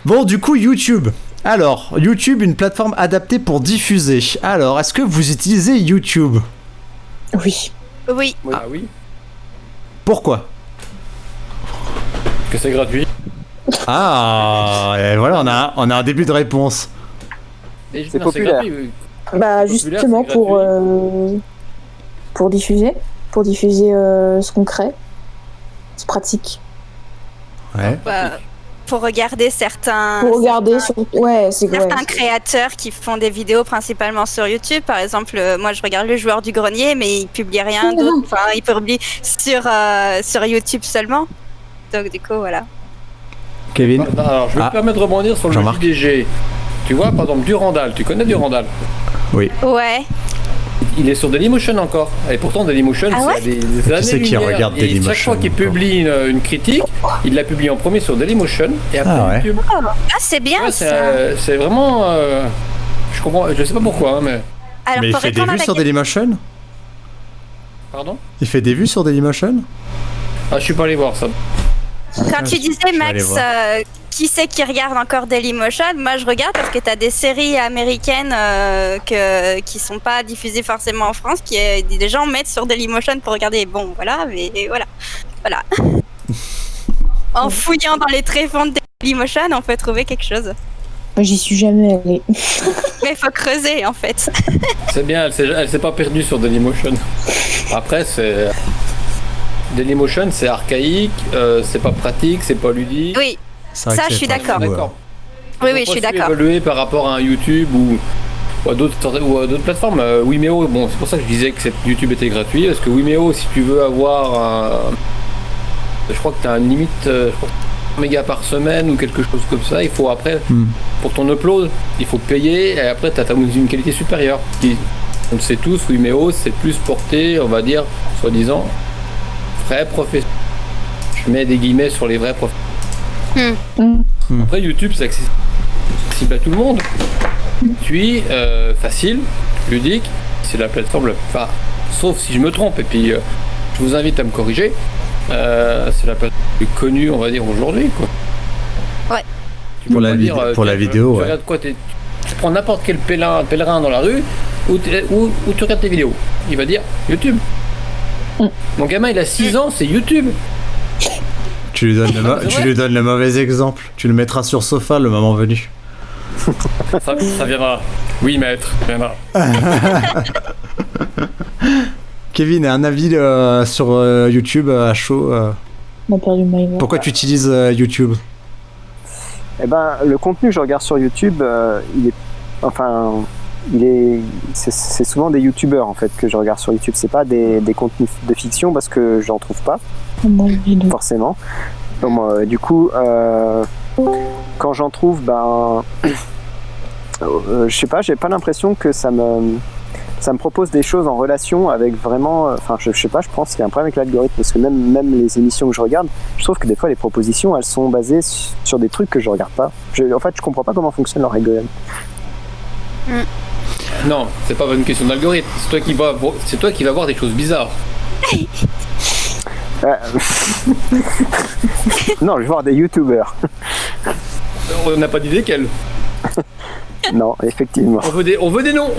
Bon, du coup, YouTube. Alors, YouTube, une plateforme adaptée pour diffuser. Alors, est-ce que vous utilisez YouTube? Oui. Oui. Ah oui. Pourquoi? Que c'est gratuit. Ah, et voilà, on a un début de réponse. C'est populaire. gratuit. Bah Populaire, justement c'est pour diffuser ce qu'on crée. C'est pratique. Ouais. Pour regarder certains. Pour regarder Certains créateurs qui font des vidéos principalement sur YouTube. Par exemple, moi je regarde le joueur du grenier, mais il publie rien d'autre. Enfin, il publie sur YouTube seulement. Donc du coup, voilà. Kevin. Alors, je vais me permettre de rebondir sur le JDG. Tu vois, par exemple, Durandal. Tu connais Durandal? Oui. Ouais. Il est sur Dailymotion encore. Et pourtant, Dailymotion, c'est des années. Qui c'est qui regarde Dailymotion? Chaque fois qu'il publie une critique, il la publie en premier sur Dailymotion et après YouTube. Ah, c'est bien ça. C'est vraiment. Je comprends. Je sais pas pourquoi, mais. Alors, mais il fait des vues sur Dailymotion? Pardon? Il fait des vues sur Dailymotion? Ah, je suis pas allé voir ça. Quand tu disais, Max, qui c'est qui regarde encore Dailymotion? Moi, je regarde parce que tu as des séries américaines qui sont pas diffusées forcément en France, des gens mettent sur Dailymotion pour regarder. Bon, voilà, mais voilà. En fouillant dans les tréfonds de Dailymotion, on peut trouver quelque chose. J'y suis jamais allée. Mais il faut creuser, en fait. C'est bien, elle s'est pas perdue sur Dailymotion. Après, c'est... Dailymotion, c'est archaïque, c'est pas pratique, c'est pas ludique. Oui, ça, je suis d'accord. Oui, je suis d'accord. Évoluer par rapport à un YouTube ou à d'autres plateformes. Vimeo, bon, c'est pour ça que je disais que YouTube était gratuit, parce que Vimeo, si tu veux avoir je crois que tu as une limite 1 méga par semaine ou quelque chose comme ça, il faut après, pour ton upload, il faut payer, et après tu as une qualité supérieure. On le sait tous, Vimeo, c'est plus porté, on va dire, soi-disant, vrai professionnel. Je mets des guillemets sur les vrais professionnels. Après, YouTube, c'est accessible à tout le monde. Puis, facile, ludique, c'est la plateforme, enfin, sauf si je me trompe, et puis je vous invite à me corriger, c'est la plateforme la plus connue, on va dire, aujourd'hui, quoi. Ouais. Pour la vidéo, tu regardes quoi, tu prends n'importe quel pèlerin dans la rue, ou tu regardes tes vidéos. Il va dire YouTube. Mon gamin, il a 6 ans, c'est YouTube. Tu lui donnes le mauvais exemple. Tu le mettras sur sofa le moment venu. Ça viendra. Oui, maître, viendra. Kevin, un avis sur YouTube à chaud On a perdu ma voix. Pourquoi tu utilises YouTube? Eh ben, le contenu que je regarde sur YouTube, c'est souvent des youtubeurs en fait que je regarde sur YouTube. C'est pas des contenus de fiction parce que j'en trouve pas forcément. Donc, du coup, quand j'en trouve, je sais pas, j'ai pas l'impression que ça me propose des choses en relation avec vraiment. Enfin, je sais pas, je pense qu'il y a un problème avec l'algorithme parce que même les émissions que je regarde, je trouve que des fois les propositions elles sont basées sur des trucs que je regarde pas. En fait, je comprends pas comment fonctionne leur algorithme. Non, c'est pas une question d'algorithme. C'est toi qui vas voir des choses bizarres. Non, je vais voir des youtubeurs. On n'a pas dit lesquels. Non, effectivement. On veut des noms.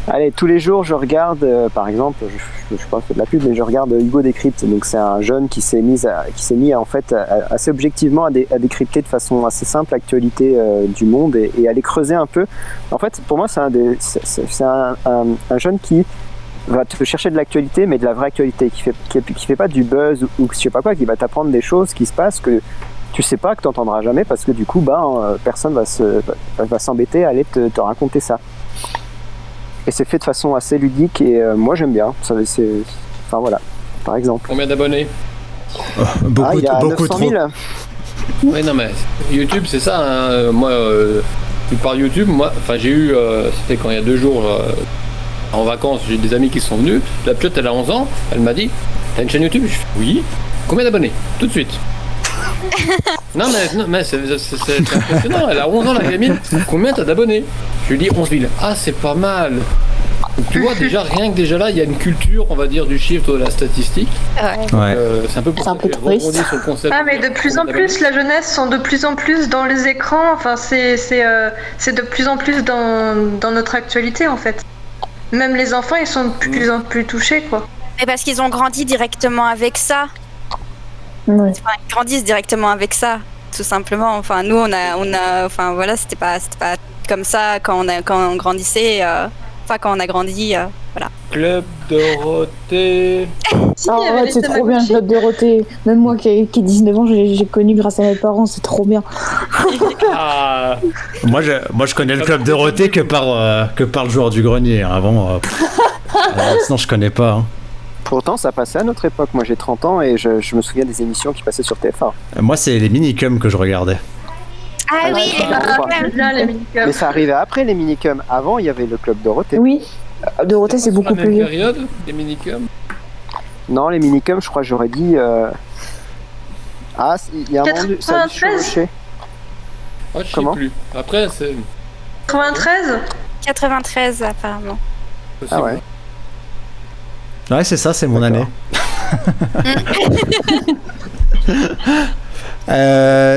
Allez, tous les jours, je regarde, par exemple, je sais pas faire de la pub, mais je regarde Hugo Décrypte. Donc, c'est un jeune qui s'est mis en fait assez objectivement à décrypter de façon assez simple l'actualité du monde et à les creuser un peu. En fait, pour moi, c'est un jeune qui va te chercher de l'actualité, mais de la vraie actualité, qui fait pas du buzz ou je sais pas quoi, qui va t'apprendre des choses qui se passent que tu sais pas, que tu n'entendras jamais, parce que du coup, personne va s'embêter à aller te raconter ça. Et c'est fait de façon assez ludique et moi j'aime bien. Enfin voilà, par exemple. Combien d'abonnés? Il y a 900 000. Oui, non mais YouTube c'est ça. Hein. Moi, par YouTube, j'ai eu, c'était quand il y a 2 jours, en vacances, j'ai des amis qui sont venus. La petite elle a 11 ans, elle m'a dit, t'as une chaîne YouTube? Je fais, oui. Combien d'abonnés? Tout de suite. Non mais c'est impressionnant, elle a 11 ans la gamine. Combien t'as d'abonnés? Je lui dis 11 000. Ah, c'est pas mal. Donc, tu vois, déjà, rien que déjà là, il y a une culture, on va dire, du chiffre, de la statistique. Ouais. C'est un peu pour C'est ça un peu que j'ai triste. rebondi sur le concept. Ah, mais de plus en plus, la jeunesse sont de plus en plus dans les écrans. Enfin, c'est de plus en plus dans notre actualité, en fait. Même les enfants, ils sont de plus en plus touchés, quoi. Mais parce qu'ils ont grandi directement avec ça. Ouais. Enfin, ils grandissent directement avec ça, tout simplement. Enfin, nous, enfin voilà, c'était pas comme ça quand on grandissait. Enfin, quand on a grandi, voilà. Club Dorothée. Si, Ah il y avait ouais, les c'est trop bien, Tamagotchi. Club Dorothée. Même moi qui ai 19 ans, j'ai connu grâce à mes parents, c'est trop bien. Ah, Moi, je connais le club Dorothée que par le joueur du grenier. Avant, sinon, je connais pas. Hein. Pourtant, ça passait à notre époque. Moi, j'ai 30 ans et je me souviens des émissions qui passaient sur TF1. Moi, c'est les minicums que je regardais. Ah oui, C'est bien les minicums. Mais ça arrivait après les minicums. Avant, il y avait le Club Dorothée. Oui, Dorothée, c'est beaucoup sur la plus même vieux. période, les minicums. Non, les minicums, je crois que j'aurais dit... Ah, il y a un moment, ça a dû 93. chevaucher. Ah, je sais Comment plus. Après, c'est 93. 93 apparemment. Ah ouais. Ouais, c'est ça, c'est mon D'accord. année.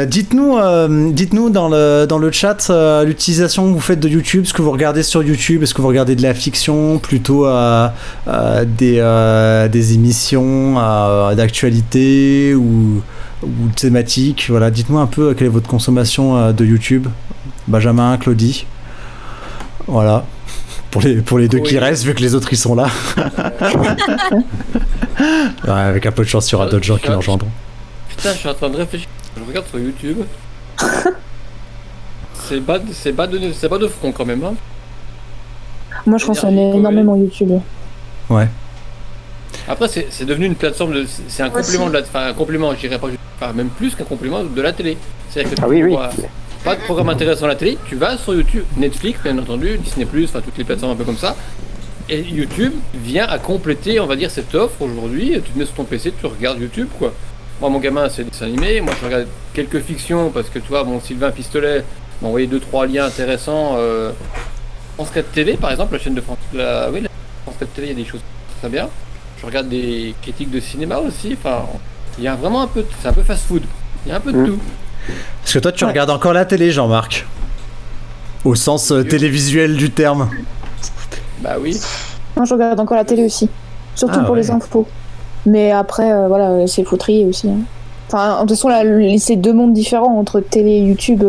Dites-nous dans le chat l'utilisation que vous faites de YouTube, ce que vous regardez sur YouTube, est-ce que vous regardez de la fiction, plutôt des émissions d'actualité ou thématiques, voilà, dites-moi un peu quelle est votre consommation de YouTube. Benjamin, Claudie, voilà, pour les deux qui restent, vu que les autres ils sont là. Ouais, avec un peu de chance, il y aura d'autres gens qui nous rejoindront. Putain, je suis en train de réfléchir. Je regarde sur YouTube. c'est pas de front quand même. Hein. Moi, je consomme énormément YouTube. Ouais. Après, c'est devenu une plateforme de. C'est un complément de la. Enfin, un complément, je dirais pas. Enfin, même plus qu'un complément de la télé. C'est-à-dire que Ah oui, oui. pas de programme intéressant à la télé, tu vas sur YouTube, Netflix, bien entendu, Disney+, enfin toutes les plateformes un peu comme ça. Et YouTube vient à compléter, on va dire, cette offre aujourd'hui. Tu te mets sur ton PC, tu regardes YouTube, quoi. Moi, mon gamin, c'est des dessins animés. Moi, je regarde quelques fictions parce que, tu vois, mon Sylvain Pistolet m'a envoyé 2-3 liens intéressants. France 4 TV, par exemple, la chaîne de France. La France 4 TV, il y a des choses très bien. Je regarde des critiques de cinéma aussi. Enfin, il y a vraiment un peu. C'est un peu fast-food. Il y a un peu de tout. Parce que toi, tu regardes encore la télé, Jean-Marc. Au sens télévisuel du terme. Bah oui. Moi, je regarde encore la télé aussi. Surtout pour ouais. les infos. Mais après, voilà, c'est faut trier aussi. Hein. Enfin, de toute façon, là, c'est deux mondes différents entre télé et YouTube.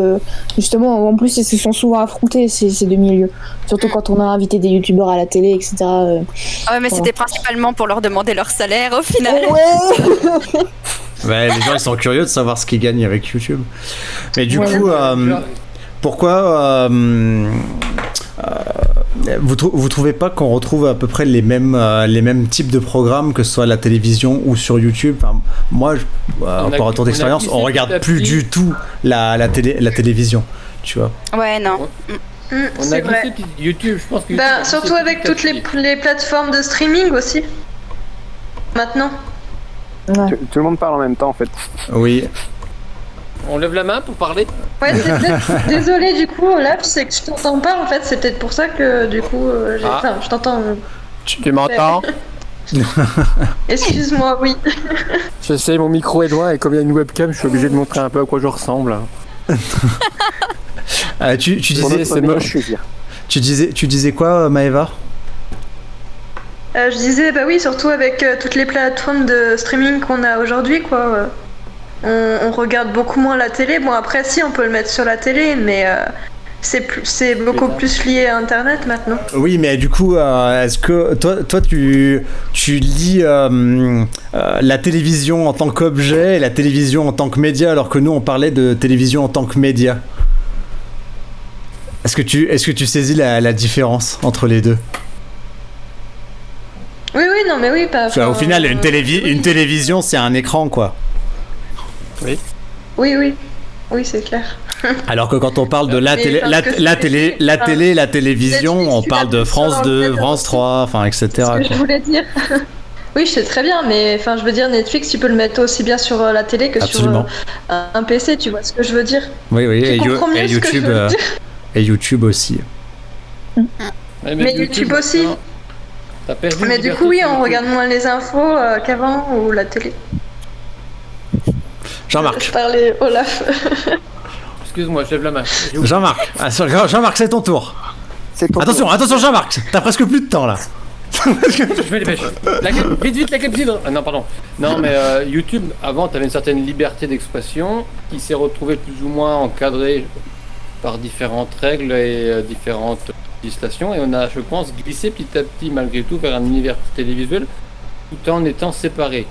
Justement, en plus, ils se sont souvent affrontés, ces deux milieux. Surtout quand on a invité des youtubeurs à la télé, etc. Ah ouais, mais c'était principalement pour leur demander leur salaire au final. Ouais. Ouais, les gens ils sont curieux de savoir ce qu'ils gagnent avec YouTube. Mais du coup, pourquoi vous trouvez pas qu'on retrouve à peu près les mêmes types de programmes, que ce soit à la télévision ou sur YouTube? Enfin, moi, par retour d'expérience, on regarde plus du tout la télévision, tu vois. Ouais, non. On a C'est vrai. glissé YouTube, je pense que. Bah, surtout avec toutes les plateformes de streaming aussi. Maintenant. Ouais. Tout le monde parle en même temps, en fait. Oui. On lève la main pour parler. Ouais, c'est peut-être. Désolé du coup, là, c'est que je t'entends pas en fait. C'est peut-être pour ça que du coup, enfin, je t'entends. Tu m'entends? Excuse-moi, oui. J'essaie, mon micro est loin et comme il y a une webcam, je suis obligé de montrer un peu à quoi je ressemble. Tu disais, c'est moche. tu disais quoi, Maëva? Je disais, bah oui, surtout avec toutes les plateformes de streaming qu'on a aujourd'hui, quoi. On regarde beaucoup moins la télé. Bon, après, si, on peut le mettre sur la télé, mais c'est beaucoup plus lié à Internet maintenant. Oui, mais du coup, est-ce que toi tu lis la télévision en tant qu'objet et la télévision en tant que média, alors que nous on parlait de télévision en tant que média? Est-ce que tu saisis la différence entre les deux? Oui, non, mais oui, pas. Au final, une télévision, c'est un écran, quoi. Oui. Oui, c'est clair. Alors que quand on parle de la télévision, on parle de France 2, France 3, enfin, etc. C'est ce que je voulais dire. Oui, je sais très bien, mais enfin, je veux dire, Netflix, tu peux le mettre aussi bien sur la télé que Absolument. sur un PC, tu vois ce que je veux dire. Oui, Tu comprends mieux ce que je veux dire. Et YouTube aussi. Mais YouTube aussi. T'as perdu Mais une du liberté coup, oui, sur on YouTube. regarde moins les infos qu'avant ou la télé. Jean-Marc. Je parlais Olaf. Excuse-moi, je lève la main. Jean-Marc. Ah, Jean-Marc, c'est ton tour. C'est ton Attention, tour. attention Jean-Marc. T'as presque plus de temps là. Je vais les pêcher. Vite, la clepsydre. Non, pardon. Non, mais YouTube, avant, t'avais une certaine liberté d'expression qui s'est retrouvée plus ou moins encadrée par différentes règles et différentes législations. Et on a, je pense, glissé petit à petit, malgré tout, vers un univers télévisuel tout en étant séparés.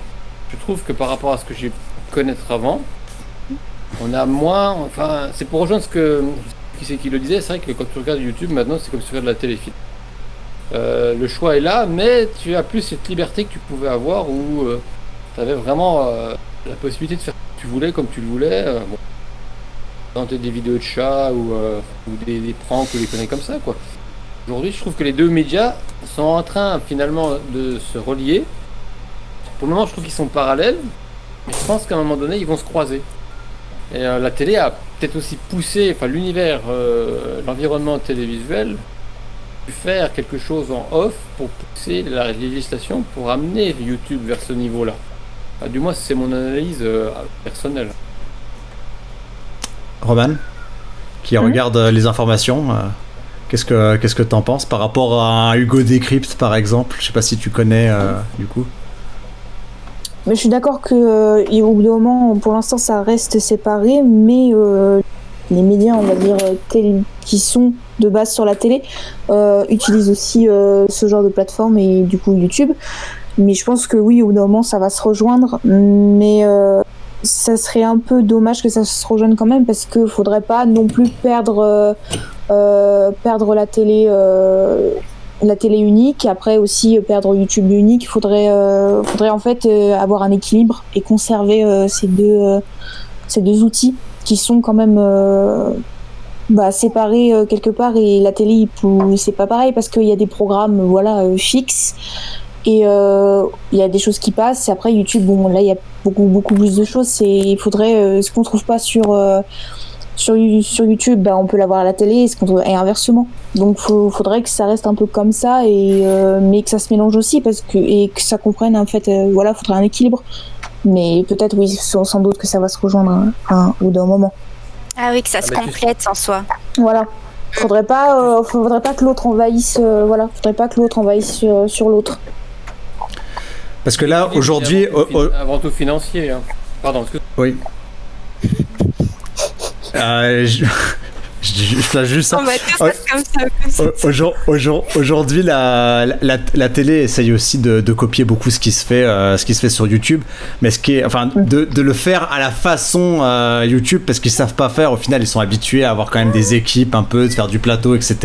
Je trouve que par rapport à ce que j'ai pu connaître avant, on a moins. Enfin, c'est pour rejoindre ce que. Qui c'est qui le disait, c'est vrai que quand tu regardes YouTube, maintenant, c'est comme si tu regardes la téléfilm. Le choix est là, mais tu as plus cette liberté que tu pouvais avoir où tu avais vraiment la possibilité de faire ce que tu voulais comme tu le voulais. Bon, tenter des vidéos de chats ou des pranks ou des conneries comme ça, quoi. Aujourd'hui, je trouve que les deux médias sont en train finalement de se relier. Pour le moment, je trouve qu'ils sont parallèles, mais je pense qu'à un moment donné, ils vont se croiser. Et la télé a peut-être aussi poussé, enfin l'univers, l'environnement télévisuel, faire quelque chose en off pour pousser la législation pour amener YouTube vers ce niveau-là. Du moins, c'est mon analyse personnelle. Roman, qui regarde les informations, qu'est-ce que t'en penses par rapport à un Hugo Décrypte par exemple? Je sais pas si tu connais du coup. Mais je suis d'accord que au bout d'un moment, pour l'instant, ça reste séparé, mais les médias, on va dire, qui sont de base sur la télé, utilisent aussi ce genre de plateforme et du coup YouTube. Mais je pense que oui, au bout d'un moment, ça va se rejoindre, mais ça serait un peu dommage que ça se rejoigne quand même, parce qu'il faudrait pas non plus perdre la télé unique, après aussi perdre YouTube unique. Faudrait en fait avoir un équilibre et conserver ces deux outils qui sont quand même séparés quelque part, et la télé c'est pas pareil parce qu'il y a des programmes fixes et il y a des choses qui passent, et après YouTube, bon là il y a beaucoup plus de choses, il faudrait ce qu'on trouve pas sur YouTube, on peut l'avoir à la télé, et inversement. Donc faudrait que ça reste un peu comme ça, mais que ça se mélange aussi, et que ça comprenne en fait, faudrait un équilibre. Mais peut-être oui, sans doute que ça va se rejoindre au bout d'un moment. Ah oui, que ça se complète en soi. Voilà. Faudrait pas que l'autre envahisse. Faudrait pas que l'autre envahisse sur l'autre. Parce que là aujourd'hui, avant tout financier. Hein. Pardon. Oui. Je flash juste ça. On va tous être comme ça. Aujourd'hui, la télé essaye aussi de copier beaucoup ce qui se fait sur YouTube, mais de le faire à la façon YouTube, parce qu'ils savent pas faire. Au final, ils sont habitués à avoir quand même des équipes un peu, de faire du plateau, etc.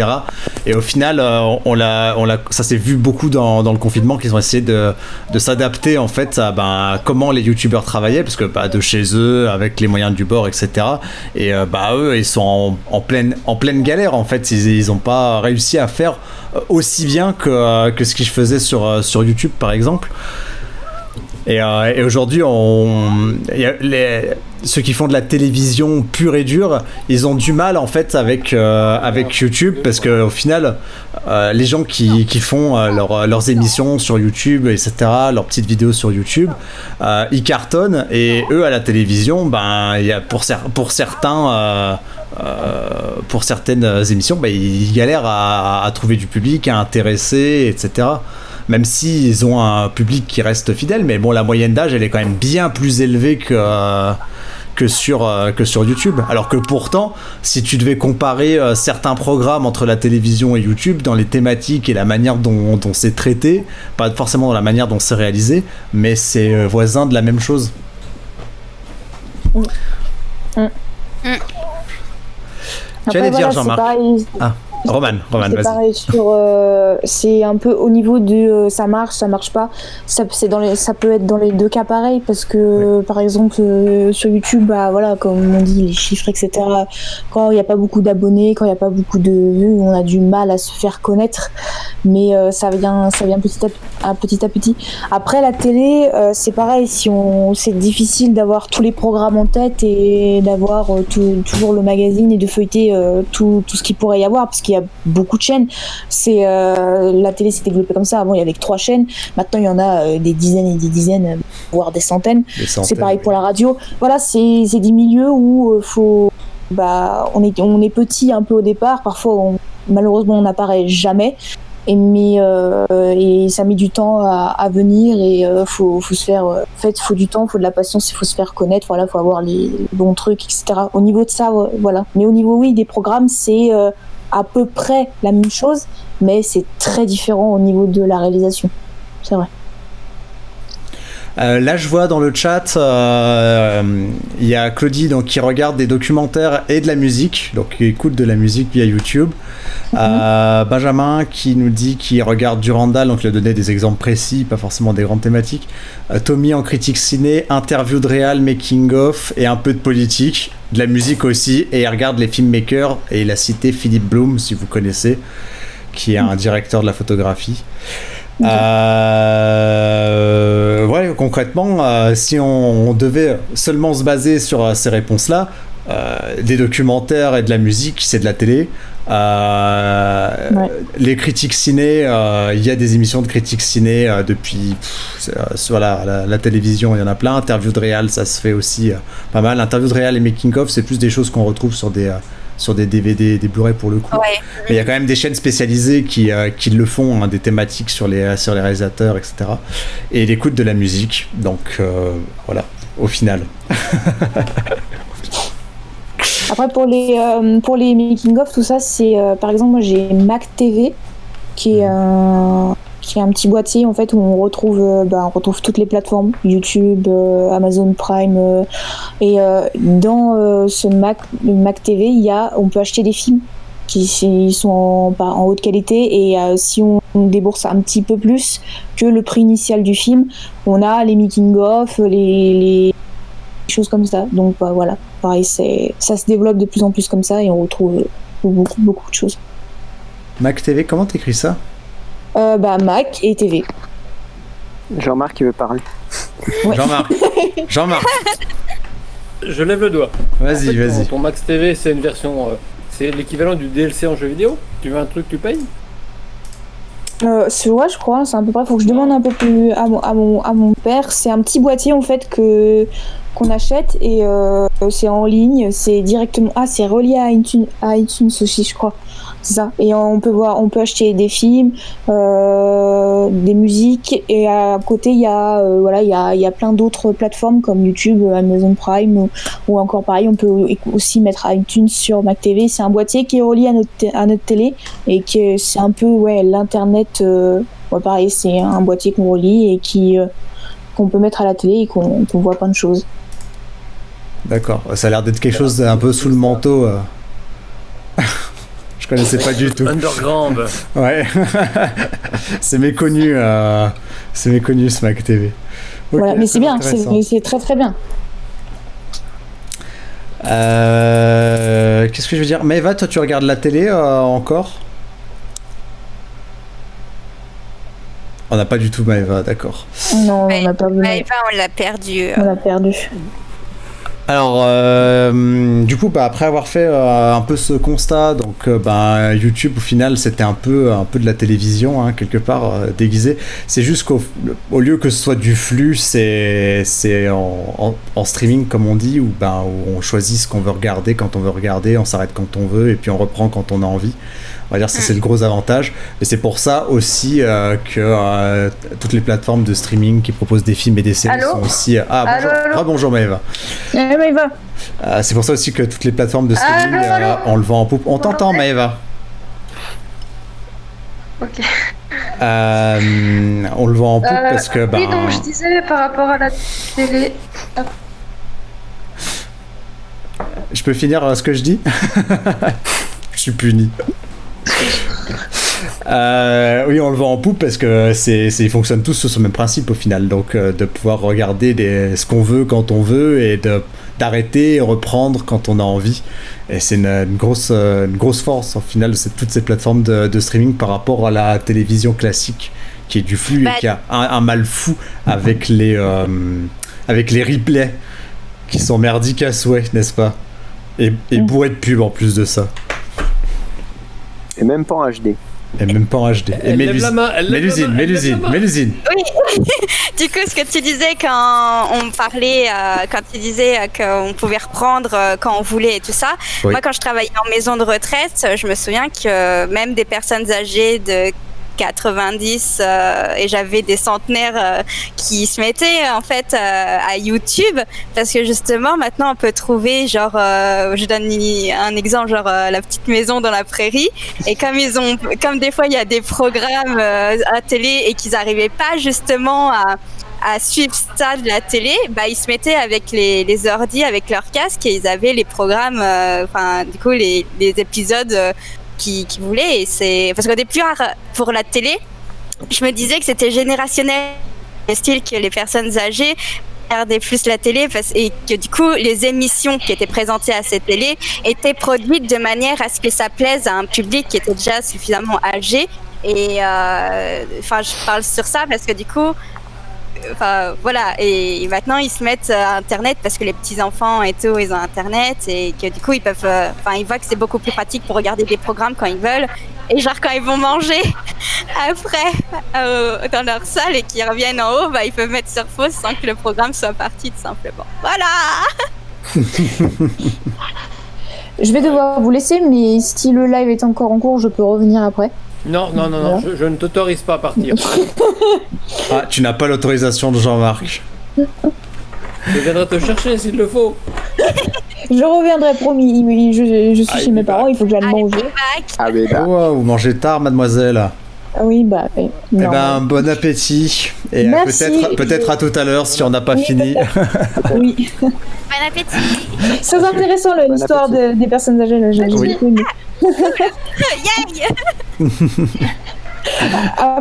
Et au final, ça s'est vu beaucoup dans le confinement, qu'ils ont essayé de s'adapter en fait à comment les YouTubeurs travaillaient, parce que de chez eux, avec les moyens du bord, etc. Et eux, ils sont en pleine galère en fait. Ils ont pas réussi à faire aussi bien que ce qu'ils faisaient sur YouTube par exemple. Et aujourd'hui, ceux qui font de la télévision pure et dure, ils ont du mal en fait avec YouTube, parce que au final, les gens qui font leurs émissions sur YouTube, etc., leurs petites vidéos sur YouTube, ils cartonnent, et eux à la télévision, il y a pour certaines émissions, ils galèrent à trouver du public, à intéresser, etc. Même s'ils ont un public qui reste fidèle, mais bon, la moyenne d'âge, elle est quand même bien plus élevée que sur YouTube. Alors que pourtant, si tu devais comparer certains programmes entre la télévision et YouTube, dans les thématiques et la manière dont c'est traité, pas forcément dans la manière dont c'est réalisé, mais c'est voisin de la même chose. Tu allais dire, Jean-Marc. Roman, c'est vas-y. pareil c'est un peu au niveau du ça marche pas, ça peut être dans les deux cas pareil, parce que par exemple sur YouTube, comme on dit, les chiffres, etc., quand il n'y a pas beaucoup d'abonnés, quand il n'y a pas beaucoup de vues, on a du mal à se faire connaître, mais ça vient petit à petit. Après la télé, c'est pareil, c'est difficile d'avoir tous les programmes en tête et d'avoir toujours le magazine et de feuilleter tout ce qu'il pourrait y avoir, parce qu'il y a beaucoup de chaînes. La télé s'est développée comme ça. Avant, il y avait que 3 chaînes. Maintenant, il y en a des dizaines et des dizaines, voire des centaines. C'est pareil pour la radio. Voilà, c'est des milieux où on est petit un peu au départ. Parfois, malheureusement, on n'apparaît jamais. Et ça met du temps à venir et faut se faire. En fait, faut du temps, faut de la patience, il faut se faire connaître. Voilà, faut avoir les bons trucs, etc. Au niveau de ça, voilà. Mais au niveau des programmes, c'est à peu près la même chose, mais c'est très différent au niveau de la réalisation. C'est vrai. Là, je vois dans le chat, il y a Claudie donc, qui regarde des documentaires et de la musique, donc qui écoute de la musique via YouTube. Benjamin qui nous dit qu'il regarde Durandal, donc il a donné des exemples précis, pas forcément des grandes thématiques. Tommy en critique ciné, interview de réal, making of et un peu de politique, de la musique aussi, et il regarde les filmmakers et il a cité Philippe Blum, si vous connaissez, qui est un directeur de la photographie. Ouais, concrètement, si on devait seulement se baser sur ces réponses-là, des documentaires et de la musique, c'est de la télé. Les critiques ciné, il y a des émissions de critiques ciné depuis sur la télévision, il y en a plein. Interview de réal, ça se fait aussi pas mal. Interview de réal et making of, c'est plus des choses qu'on retrouve sur des DVD, des Blu-ray pour le coup. Ouais. Mais il y a quand même des chaînes spécialisées qui le font, hein, des thématiques sur les réalisateurs, etc. Et l'écoute de la musique. Donc voilà, au final. Après, pour les making-of, tout ça, c'est par exemple, moi j'ai Mac TV qui est un petit boîtier en fait où on retrouve toutes les plateformes YouTube, Amazon Prime et dans ce Mac TV on peut acheter des films qui sont en haute qualité et si on débourse un petit peu plus que le prix initial du film, on a les making of, les choses comme ça. Donc voilà, pareil, ça se développe de plus en plus comme ça et on retrouve beaucoup de choses. Mac TV, comment t'écris ça? Mac et TV. Jean-Marc, il veut parler. Ouais. Jean-Marc. Je lève le doigt. Vas-y. Ton Max TV, c'est une version. C'est l'équivalent du DLC en jeu vidéo. Tu veux un truc, tu payes. C'est vrai, je crois. C'est à peu près. Faut que je demande un peu plus à mon père. C'est un petit boîtier en fait qu'on achète et c'est en ligne. C'est directement. C'est relié à iTunes aussi, je crois. C'est ça. Et on peut acheter des films, des musiques et à côté il y a plein d'autres plateformes comme YouTube, Amazon Prime ou encore pareil on peut aussi mettre iTunes sur Mac TV. C'est un boîtier qui est relié à notre télé et que c'est un peu l'internet. Pareil, c'est un boîtier qu'on relie et qu'on peut mettre à la télé et qu'on voit plein de choses. D'accord. Ça a l'air d'être quelque chose un peu sous le manteau. Je connaissais pas du tout. Underground. Ouais. C'est méconnu ce Mac TV. Okay, voilà, mais c'est bien, c'est très très bien. Qu'est-ce que je veux dire? Maëva, toi tu regardes la télé encore? On n'a pas du tout Maëva, d'accord. Non, on n'a pas vu. Maëva, on l'a perdu. On l'a perdu. Alors, du coup, après avoir fait un peu ce constat, donc YouTube au final c'était un peu de la télévision, hein, quelque part déguisé. C'est juste qu'au lieu que ce soit du flux, c'est en streaming comme on dit, où on choisit ce qu'on veut regarder quand on veut regarder, on s'arrête quand on veut et puis on reprend quand on a envie. On va dire ça c'est le gros avantage. Et c'est pour ça aussi que toutes les plateformes de streaming qui proposent des films et des séries sont aussi... bonjour Maëva. Maëva. C'est pour ça aussi que toutes les plateformes de streaming on le vend en poupe. On t'entend Maëva. Ok. On le vend en poupe parce que... Oui, donc je disais par rapport à la télé... Je peux finir ce que je dis? Je suis puni. Oui, on le vend en poupe parce que ils fonctionnent tous sur le même principe au final, donc de pouvoir regarder ce qu'on veut quand on veut et d'arrêter et reprendre quand on a envie. Et c'est une grosse force au final de toutes ces plateformes de streaming par rapport à la télévision classique qui est du flux et qui a un mal fou avec les replays qui sont merdiques à souhait, n'est-ce pas? Et bourrés de pub en plus de ça. Et même pas en HD. Et même pas en HD. Et mets l'usine. Oui. Du coup, ce que tu disais quand on parlait, quand tu disais qu'on pouvait reprendre quand on voulait et tout ça. Oui. Moi, quand je travaillais en maison de retraite, je me souviens que même des personnes âgées de 90 et j'avais des centenaires qui se mettaient en fait à YouTube parce que justement maintenant on peut trouver genre je donne un exemple genre la petite maison dans la prairie et comme des fois il y a des programmes à télé et qu'ils n'arrivaient pas justement à suivre ça de la télé, bah ils se mettaient avec les ordi avec leur casque et ils avaient les programmes du coup les épisodes qui voulaient et c'est parce qu'au départ pour la télé je me disais que c'était générationnel le style que les personnes âgées regardaient plus la télé et que du coup les émissions qui étaient présentées à cette télé étaient produites de manière à ce que ça plaise à un public qui était déjà suffisamment âgé et je parle sur ça parce que du coup voilà, et maintenant ils se mettent à internet parce que les petits enfants et tout ils ont internet et que du coup ils peuvent ils voient que c'est beaucoup plus pratique pour regarder des programmes quand ils veulent et genre quand ils vont manger après dans leur salle et qu'ils reviennent en haut ils peuvent mettre sur pause sans que le programme soit parti tout simplement. Voilà. Je vais devoir vous laisser, mais si le live est encore en cours, je peux revenir après. Non, je ne t'autorise pas à partir. Ah, tu n'as pas l'autorisation de Jean-Marc. Je viendrai te chercher s'il le faut. Je reviendrai, promis. Je suis chez mes parents, il faut que j'aille manger. Ah, mais bah. Wow, vous mangez tard, mademoiselle. Ah oui, bah. Eh ben, bon appétit. Et peut-être à tout à l'heure si on n'a pas fini. Oui. Bon appétit. C'est intéressant l'histoire des personnes âgées, là, j'ai beaucoup aimé.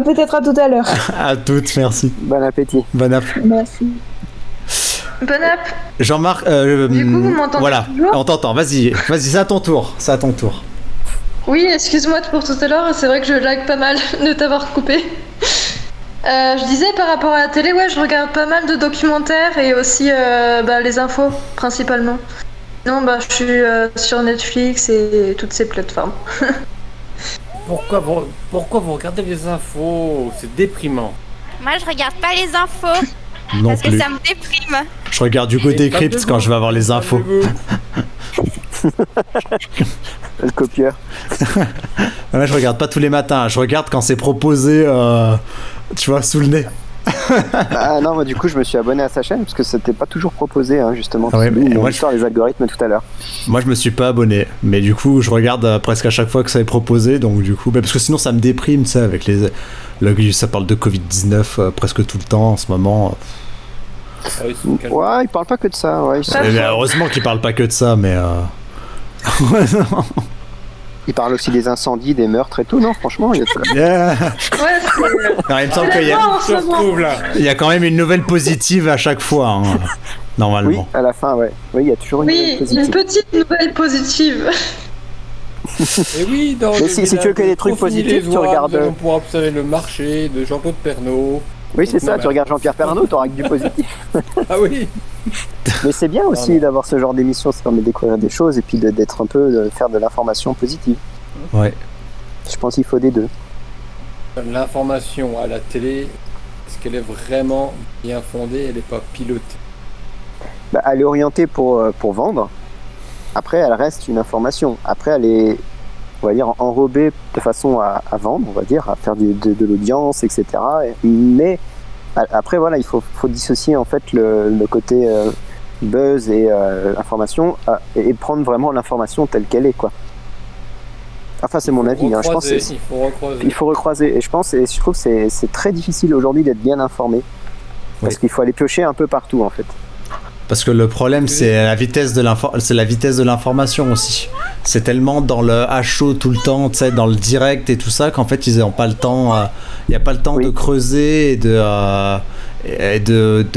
Peut-être à tout à l'heure. À toutes, merci. Bon appétit. Bon app. Merci. Bon app. Jean-Marc, Du coup, vous m'entendez voilà, toujours on t'entend, vas-y, c'est à ton tour. Oui, excuse-moi pour tout à l'heure, c'est vrai que je lag pas mal de t'avoir coupé. Je disais par rapport à la télé, ouais, je regarde pas mal de documentaires et aussi les infos principalement. Non, je suis sur Netflix et toutes ces plateformes. Pourquoi vous regardez les infos? C'est déprimant. Moi je regarde pas les infos Non parce plus. que ça me déprime. Je regarde Hugo Décrypte quand je vais avoir les infos. Le copieur. Moi, je regarde pas tous les matins. Je regarde quand c'est proposé, tu vois, sous le nez. Ah non, moi du coup je me suis abonné à sa chaîne parce que c'était pas toujours proposé justement. Ouais, mais on moi, sort les algorithmes tout à l'heure. Moi je me suis pas abonné, mais du coup je regarde presque à chaque fois que ça est proposé, donc du coup, parce que sinon ça me déprime, tu sais, avec ça parle de Covid-19 presque tout le temps en ce moment. Ouais, ils parlent pas que de ça. Ouais, Mais heureusement qu'ils parlent pas que de ça, mais ils parlent aussi des incendies, des meurtres et tout, non franchement, il y a tout. Yeah. Ouais, Non, il me semble qu'il y a quand même une nouvelle positive à chaque fois, normalement. Oui, à la fin, ouais. Oui, il y a toujours une nouvelle positive. une petite nouvelle positive. Et oui, mais si tu veux que des trucs positifs, tu regardes. On pourra observer le marché de Jean-Claude Pernaut. Oui, c'est ça, tu regardes Jean-Pierre Pernaut, t'auras que du positif. Ah oui. Mais c'est bien aussi d'avoir ce genre d'émission, ça permet de découvrir des choses et puis d'être un peu, de faire de l'information positive. Ouais. Je pense qu'il faut des deux. L'information à la télé, est-ce qu'elle est vraiment bien fondée? Elle n'est pas pilotée? Elle est orientée pour vendre. Après, elle reste une information. Après, elle est, on va dire, enrobée de façon à vendre, on va dire, à faire de l'audience, etc. Mais après, voilà, il faut dissocier en fait le côté buzz et information et prendre vraiment l'information telle qu'elle est, quoi. Enfin, c'est mon avis. Je pense il faut recroiser. Et je trouve que c'est très difficile aujourd'hui d'être bien informé. Parce qu'il faut aller piocher un peu partout, en fait. Parce que le problème, c'est la vitesse de l'information aussi. C'est tellement dans le à chaud tout le temps, tu sais, dans le direct et tout ça, qu'en fait, ils n'ont pas le temps. Il n'y a pas le temps de creuser et de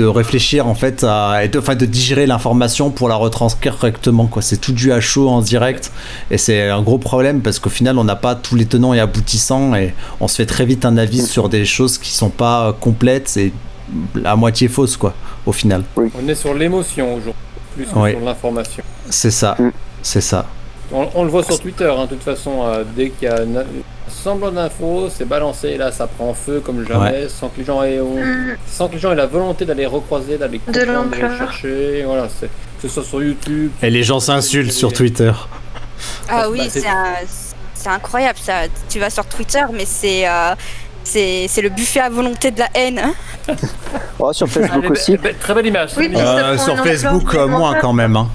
réfléchir en fait, de digérer l'information pour la retranscrire correctement, quoi. C'est tout du à chaud en direct et c'est un gros problème parce qu'au final, on n'a pas tous les tenants et aboutissants et on se fait très vite un avis sur des choses qui sont pas complètes et à moitié fausses, quoi, au final. On est sur l'émotion aujourd'hui, plus que sur l'information. C'est ça, c'est ça. On le voit sur Twitter, hein, de toute façon, dès qu'il y a un semblant d'info, c'est balancé, et là ça prend feu comme jamais, sans que les gens aient la volonté d'aller recroiser, d'aller comprendre, d'aller chercher, voilà, que ce soit sur YouTube. Et les gens s'insultent sur Twitter. Ah oui, c'est incroyable ça. Tu vas sur Twitter, mais c'est le buffet à volonté de la haine. Hein. Oh, sur Facebook aussi. Très belle image. Oui, sur Facebook, moins quand même. Hein.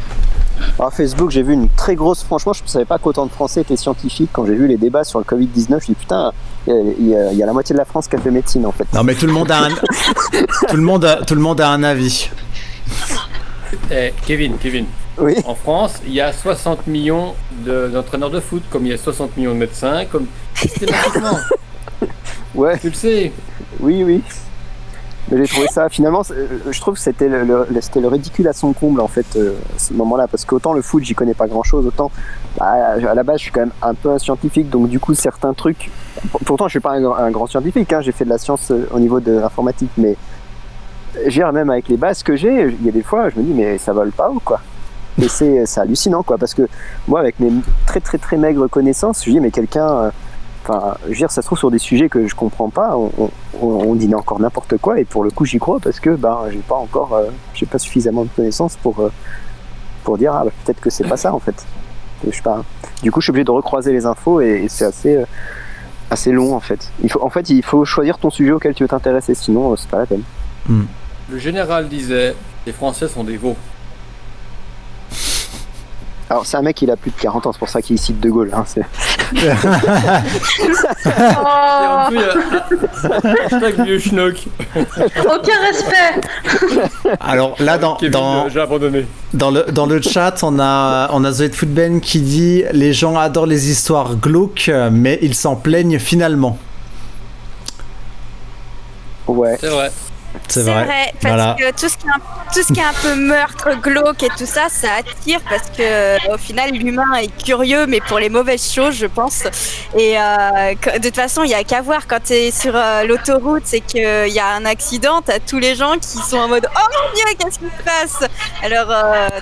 Alors, Facebook, j'ai vu une très grosse. Franchement, je ne savais pas qu'autant de Français étaient scientifiques. Quand j'ai vu les débats sur le Covid-19, je me dis putain, il y a la moitié de la France qui a fait médecine en fait. Non, mais tout le monde a un, tout le monde a un avis. Kevin. Oui. En France, il y a 60 millions d'entraîneurs de foot, comme il y a 60 millions de médecins, comme systématiquement. Ouais. Tu le sais. Oui. Mais j'ai trouvé ça, finalement, je trouve que c'était le ridicule à son comble, en fait, à ce moment-là. Parce qu'autant le foot, j'y connais pas grand-chose, autant, à la base, je suis quand même un peu un scientifique. Donc, du coup, certains trucs... Pourtant, je suis pas un grand scientifique, hein, j'ai fait de la science au niveau de l'informatique. Mais, même avec les bases que j'ai, il y a des fois, je me dis, mais ça vole pas ou quoi? Et c'est hallucinant, quoi. Parce que moi, avec mes très, très, très maigres connaissances, je dis, mais quelqu'un... Enfin, je veux dire, ça se trouve sur des sujets que je comprends pas, on dit encore n'importe quoi, et pour le coup j'y crois parce que j'ai pas suffisamment de connaissances pour dire peut-être que c'est pas ça en fait. Je sais pas. Du coup, je suis obligé de recroiser les infos et c'est assez long en fait. Il faut choisir ton sujet auquel tu veux t'intéresser, sinon c'est pas la peine. Le général disait, les Français sont des veaux. Alors c'est un mec, il a plus de 40 ans, c'est pour ça qu'il cite De Gaulle. Hein, Et en plus, hashtag vieux schnock. Aucun respect. Alors là, J'ai abandonné. dans le chat, on a Zoé Football qui dit « Les gens adorent les histoires glauques, mais ils s'en plaignent finalement. » Ouais. C'est vrai. C'est vrai. Parce Voilà. que tout ce qui est un peu meurtre, glauque et tout ça, ça attire parce que au final l'humain est curieux, mais pour les mauvaises choses, je pense. Et de toute façon, il y a qu'à voir quand t'es sur l'autoroute, c'est qu'il y a un accident, t'as tous les gens qui sont en mode oh mon Dieu, qu'est-ce qui se passe? Alors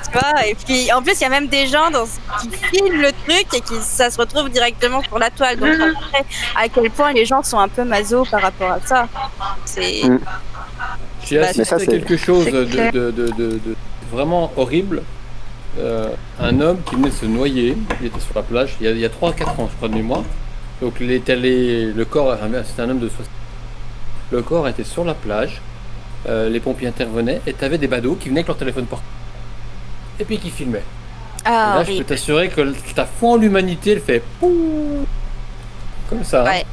tu vois, et puis en plus il y a même des gens qui filment le truc et ça se retrouve directement sur la toile. Donc après, à quel point les gens sont un peu maso par rapport à ça. C'est J'ai assisté à quelque chose de vraiment horrible. Un homme qui venait de se noyer, il était sur la plage, il y a 3-4 ans, je crois, de mémoire. Donc le corps, c'était un homme de 60. Le corps était sur la plage, les pompiers intervenaient, et t'avais des badauds qui venaient avec leur téléphone portable. Et puis qui filmaient. Et là, je peux t'assurer que ta foi en l'humanité, elle fait pouh, comme ça. Ouais.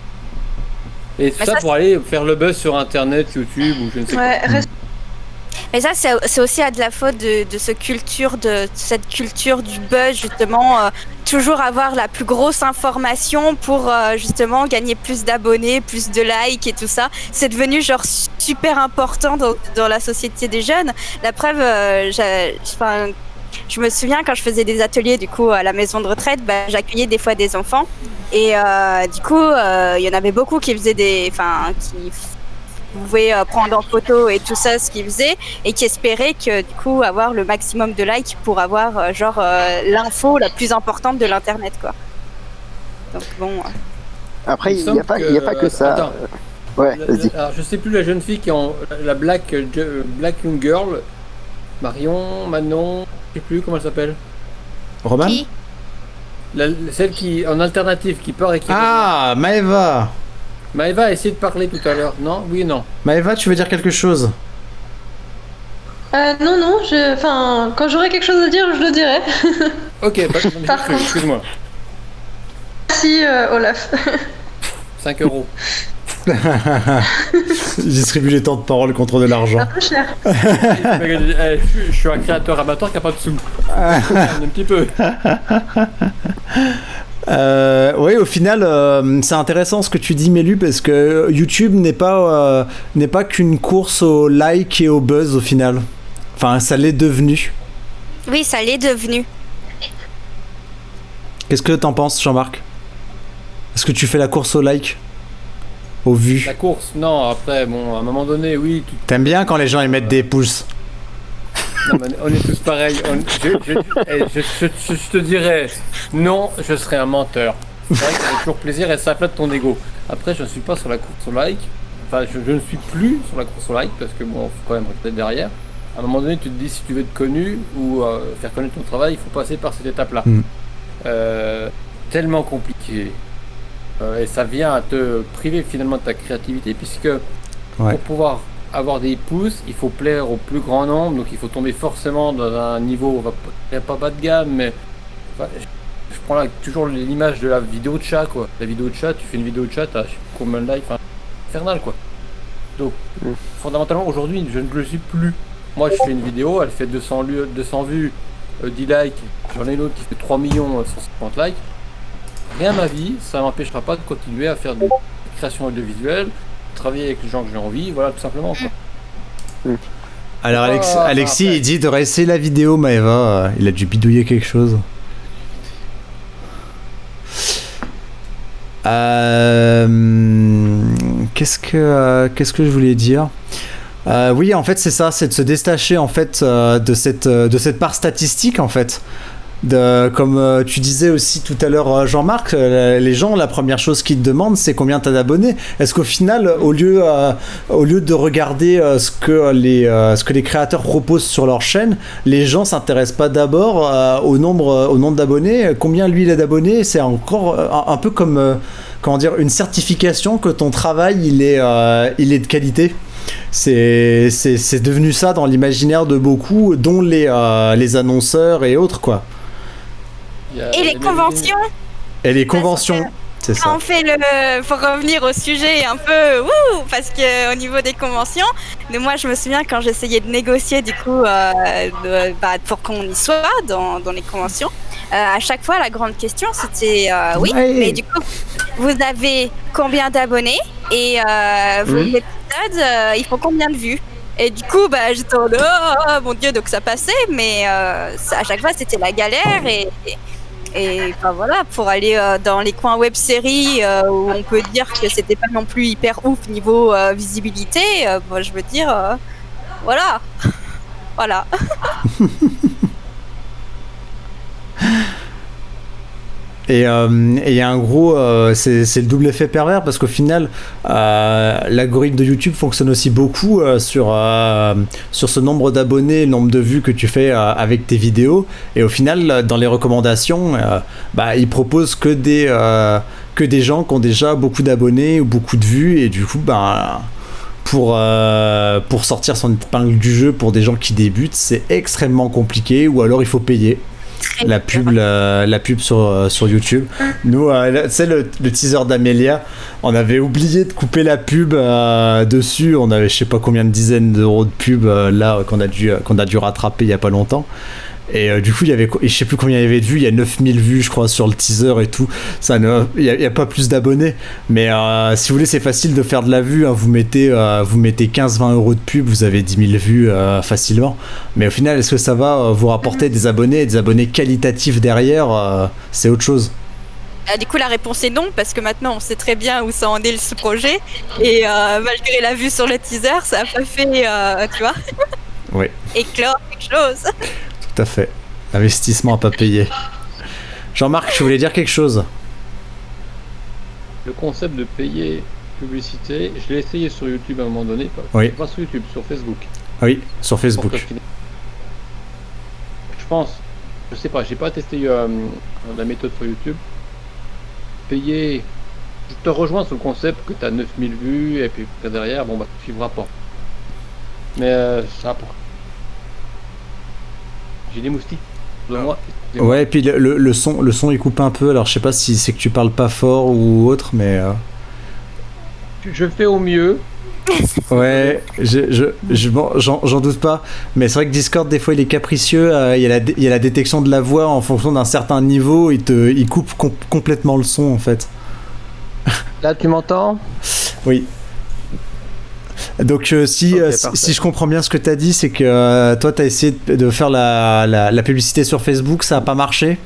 Et tout ça pour aller faire le buzz sur internet, YouTube ou je ne sais quoi. Mais ça, c'est aussi à de la faute de cette culture du buzz, justement, toujours avoir la plus grosse information pour justement gagner plus d'abonnés, plus de likes et tout ça. C'est devenu genre super important dans la société des jeunes. La preuve, je me souviens quand je faisais des ateliers du coup à la maison de retraite, j'accueillais des fois des enfants et du coup il y en avait beaucoup qui faisaient qui pouvaient prendre en photo et tout ça ce qu'ils faisaient et qui espéraient que du coup avoir le maximum de likes pour avoir l'info la plus importante de l'internet quoi. Donc bon. Après il n'y a pas que ça. Attends. Ouais, vas-y. Alors, je sais plus la jeune fille qui est la Black Young Girl, Manon, je sais plus comment elle s'appelle. Roman ? Celle qui en alternative qui part et qui Maëva. Maëva a essayé de parler tout à l'heure, non? Oui, non. Maëva, tu veux dire quelque chose? Non, quand j'aurai quelque chose à dire, je le dirai. Ok, excuse-moi. Merci Olaf. 5 €. Il distribue les temps de parole contre de l'argent. Un peu cher. Je suis un créateur amateur qui n'a pas de sous. Un petit peu. Oui, au final, c'est intéressant ce que tu dis, Mélu, parce que YouTube n'est pas qu'une course au like et au buzz au final. Enfin, ça l'est devenu. Oui, ça l'est devenu. Qu'est-ce que t'en penses, Jean-Marc? Est-ce que tu fais la course au like? Au vu? La course, non, après, bon, à un moment donné, oui. T'aimes bien quand les gens ils mettent des pouces? Non, mais on est tous pareils. Je te dirais, non, je serais un menteur. C'est vrai que ça fait toujours plaisir et ça flatte ton ego. Après, je ne suis pas sur la course au like. Enfin, je ne suis plus sur la course au like parce que bon, faut quand même rester derrière. À un moment donné, tu te dis si tu veux être connu ou faire connaître ton travail, il faut passer par cette étape-là. Tellement compliqué. Et ça vient à te priver finalement de ta créativité puisque pour pouvoir avoir des pouces, il faut plaire au plus grand nombre, donc il faut tomber forcément dans un niveau, pas bas de gamme, mais je prends là toujours l'image de la vidéo de chat, quoi. La vidéo de chat, tu fais une vidéo de chat, t'as combien de likes, enfin, infernal, quoi. Donc, fondamentalement, aujourd'hui, je ne le suis plus. Moi, je fais une vidéo, elle fait 200 vues, 10 likes, j'en ai une autre qui fait 3 millions 150 likes. Rien à ma vie, ça m'empêchera pas de continuer à faire des créations audiovisuelles, travailler avec les gens que j'ai envie, voilà, tout simplement, quoi. Alors Alexis, il dit de réessayer la vidéo, Maëva, il a dû bidouiller quelque chose. Qu'est-ce que je voulais dire? Oui, en fait, c'est ça, c'est de se détacher en fait de cette part statistique en fait. Comme tu disais aussi tout à l'heure, Jean-Marc, les gens, la première chose qu'ils te demandent, c'est combien t'as d'abonnés. Est-ce qu'au final, au lieu de regarder ce que les créateurs proposent sur leur chaîne, les gens s'intéressent pas d'abord au nombre d'abonnés. Combien lui il a d'abonnés, c'est encore un peu comme comment dire, une certification que ton travail il est de qualité. C'est devenu ça dans l'imaginaire de beaucoup, dont les annonceurs et autres, quoi. Et les conventions. Et les conventions, c'est ça. On fait pour revenir au sujet un peu, parce que au niveau des conventions, mais moi je me souviens quand j'essayais de négocier du coup pour qu'on y soit dans les conventions, à chaque fois la grande question c'était mais du coup vous avez combien d'abonnés et vos épisodes ils font combien de vues? Et du coup, j'étais en mode, oh mon Dieu, donc ça passait, mais à chaque fois c'était la galère et voilà, pour aller dans les coins web-séries où on peut dire que c'était pas non plus hyper ouf niveau visibilité, moi je veux dire, voilà. Voilà. Et il y a un gros, c'est le double effet pervers parce qu'au final, l'algorithme de YouTube fonctionne aussi beaucoup sur ce nombre d'abonnés, le nombre de vues que tu fais avec tes vidéos. Et au final, dans les recommandations, il propose que des gens qui ont déjà beaucoup d'abonnés ou beaucoup de vues. Et du coup, pour sortir son épingle du jeu pour des gens qui débutent, c'est extrêmement compliqué, ou alors il faut payer la pub sur YouTube. Nous, tu sais, le teaser d'Amélia, on avait oublié de couper la pub dessus. On avait je sais pas combien de dizaines d'euros de pub là qu'on a dû rattraper il y a pas longtemps. Et du coup, il y avait, je sais plus combien il y avait de vues, il y a 9000 vues, je crois, sur le teaser et tout. Il y a pas plus d'abonnés. Mais si vous voulez, c'est facile de faire de la vue. Hein. Vous mettez 15-20 euros de pub, vous avez 10 000 vues facilement. Mais au final, est-ce que ça va vous rapporter des abonnés qualitatifs derrière? C'est autre chose. Du coup, la réponse est non, parce que maintenant, on sait très bien où ça en est ce projet. Et malgré la vue sur le teaser, ça a pas fait, tu vois, oui. éclore quelque chose. Tout à fait. Investissement à pas payer. Jean-Marc, tu voulais dire quelque chose? Le concept de payer publicité, je l'ai essayé sur YouTube à un moment donné. Oui. Pas sur YouTube, sur Facebook. Oui, sur Facebook. Je pense, je sais pas, j'ai pas testé la méthode sur YouTube. Payer, je te rejoins sur le concept que tu as 9000 vues et puis derrière, tu suivras pas. Mais ça pour. J'ai des moustiques de moi. Ouais, et puis le son il coupe un peu, alors je sais pas si c'est que tu parles pas fort ou autre, mais. Je fais au mieux. Ouais, j'en doute pas, mais c'est vrai que Discord des fois il est capricieux, il y a la détection de la voix en fonction d'un certain niveau, il coupe complètement le son en fait. Là tu m'entends? Oui. Donc si je comprends bien ce que tu as dit, c'est que toi tu as essayé de faire la publicité sur Facebook, ça a pas marché?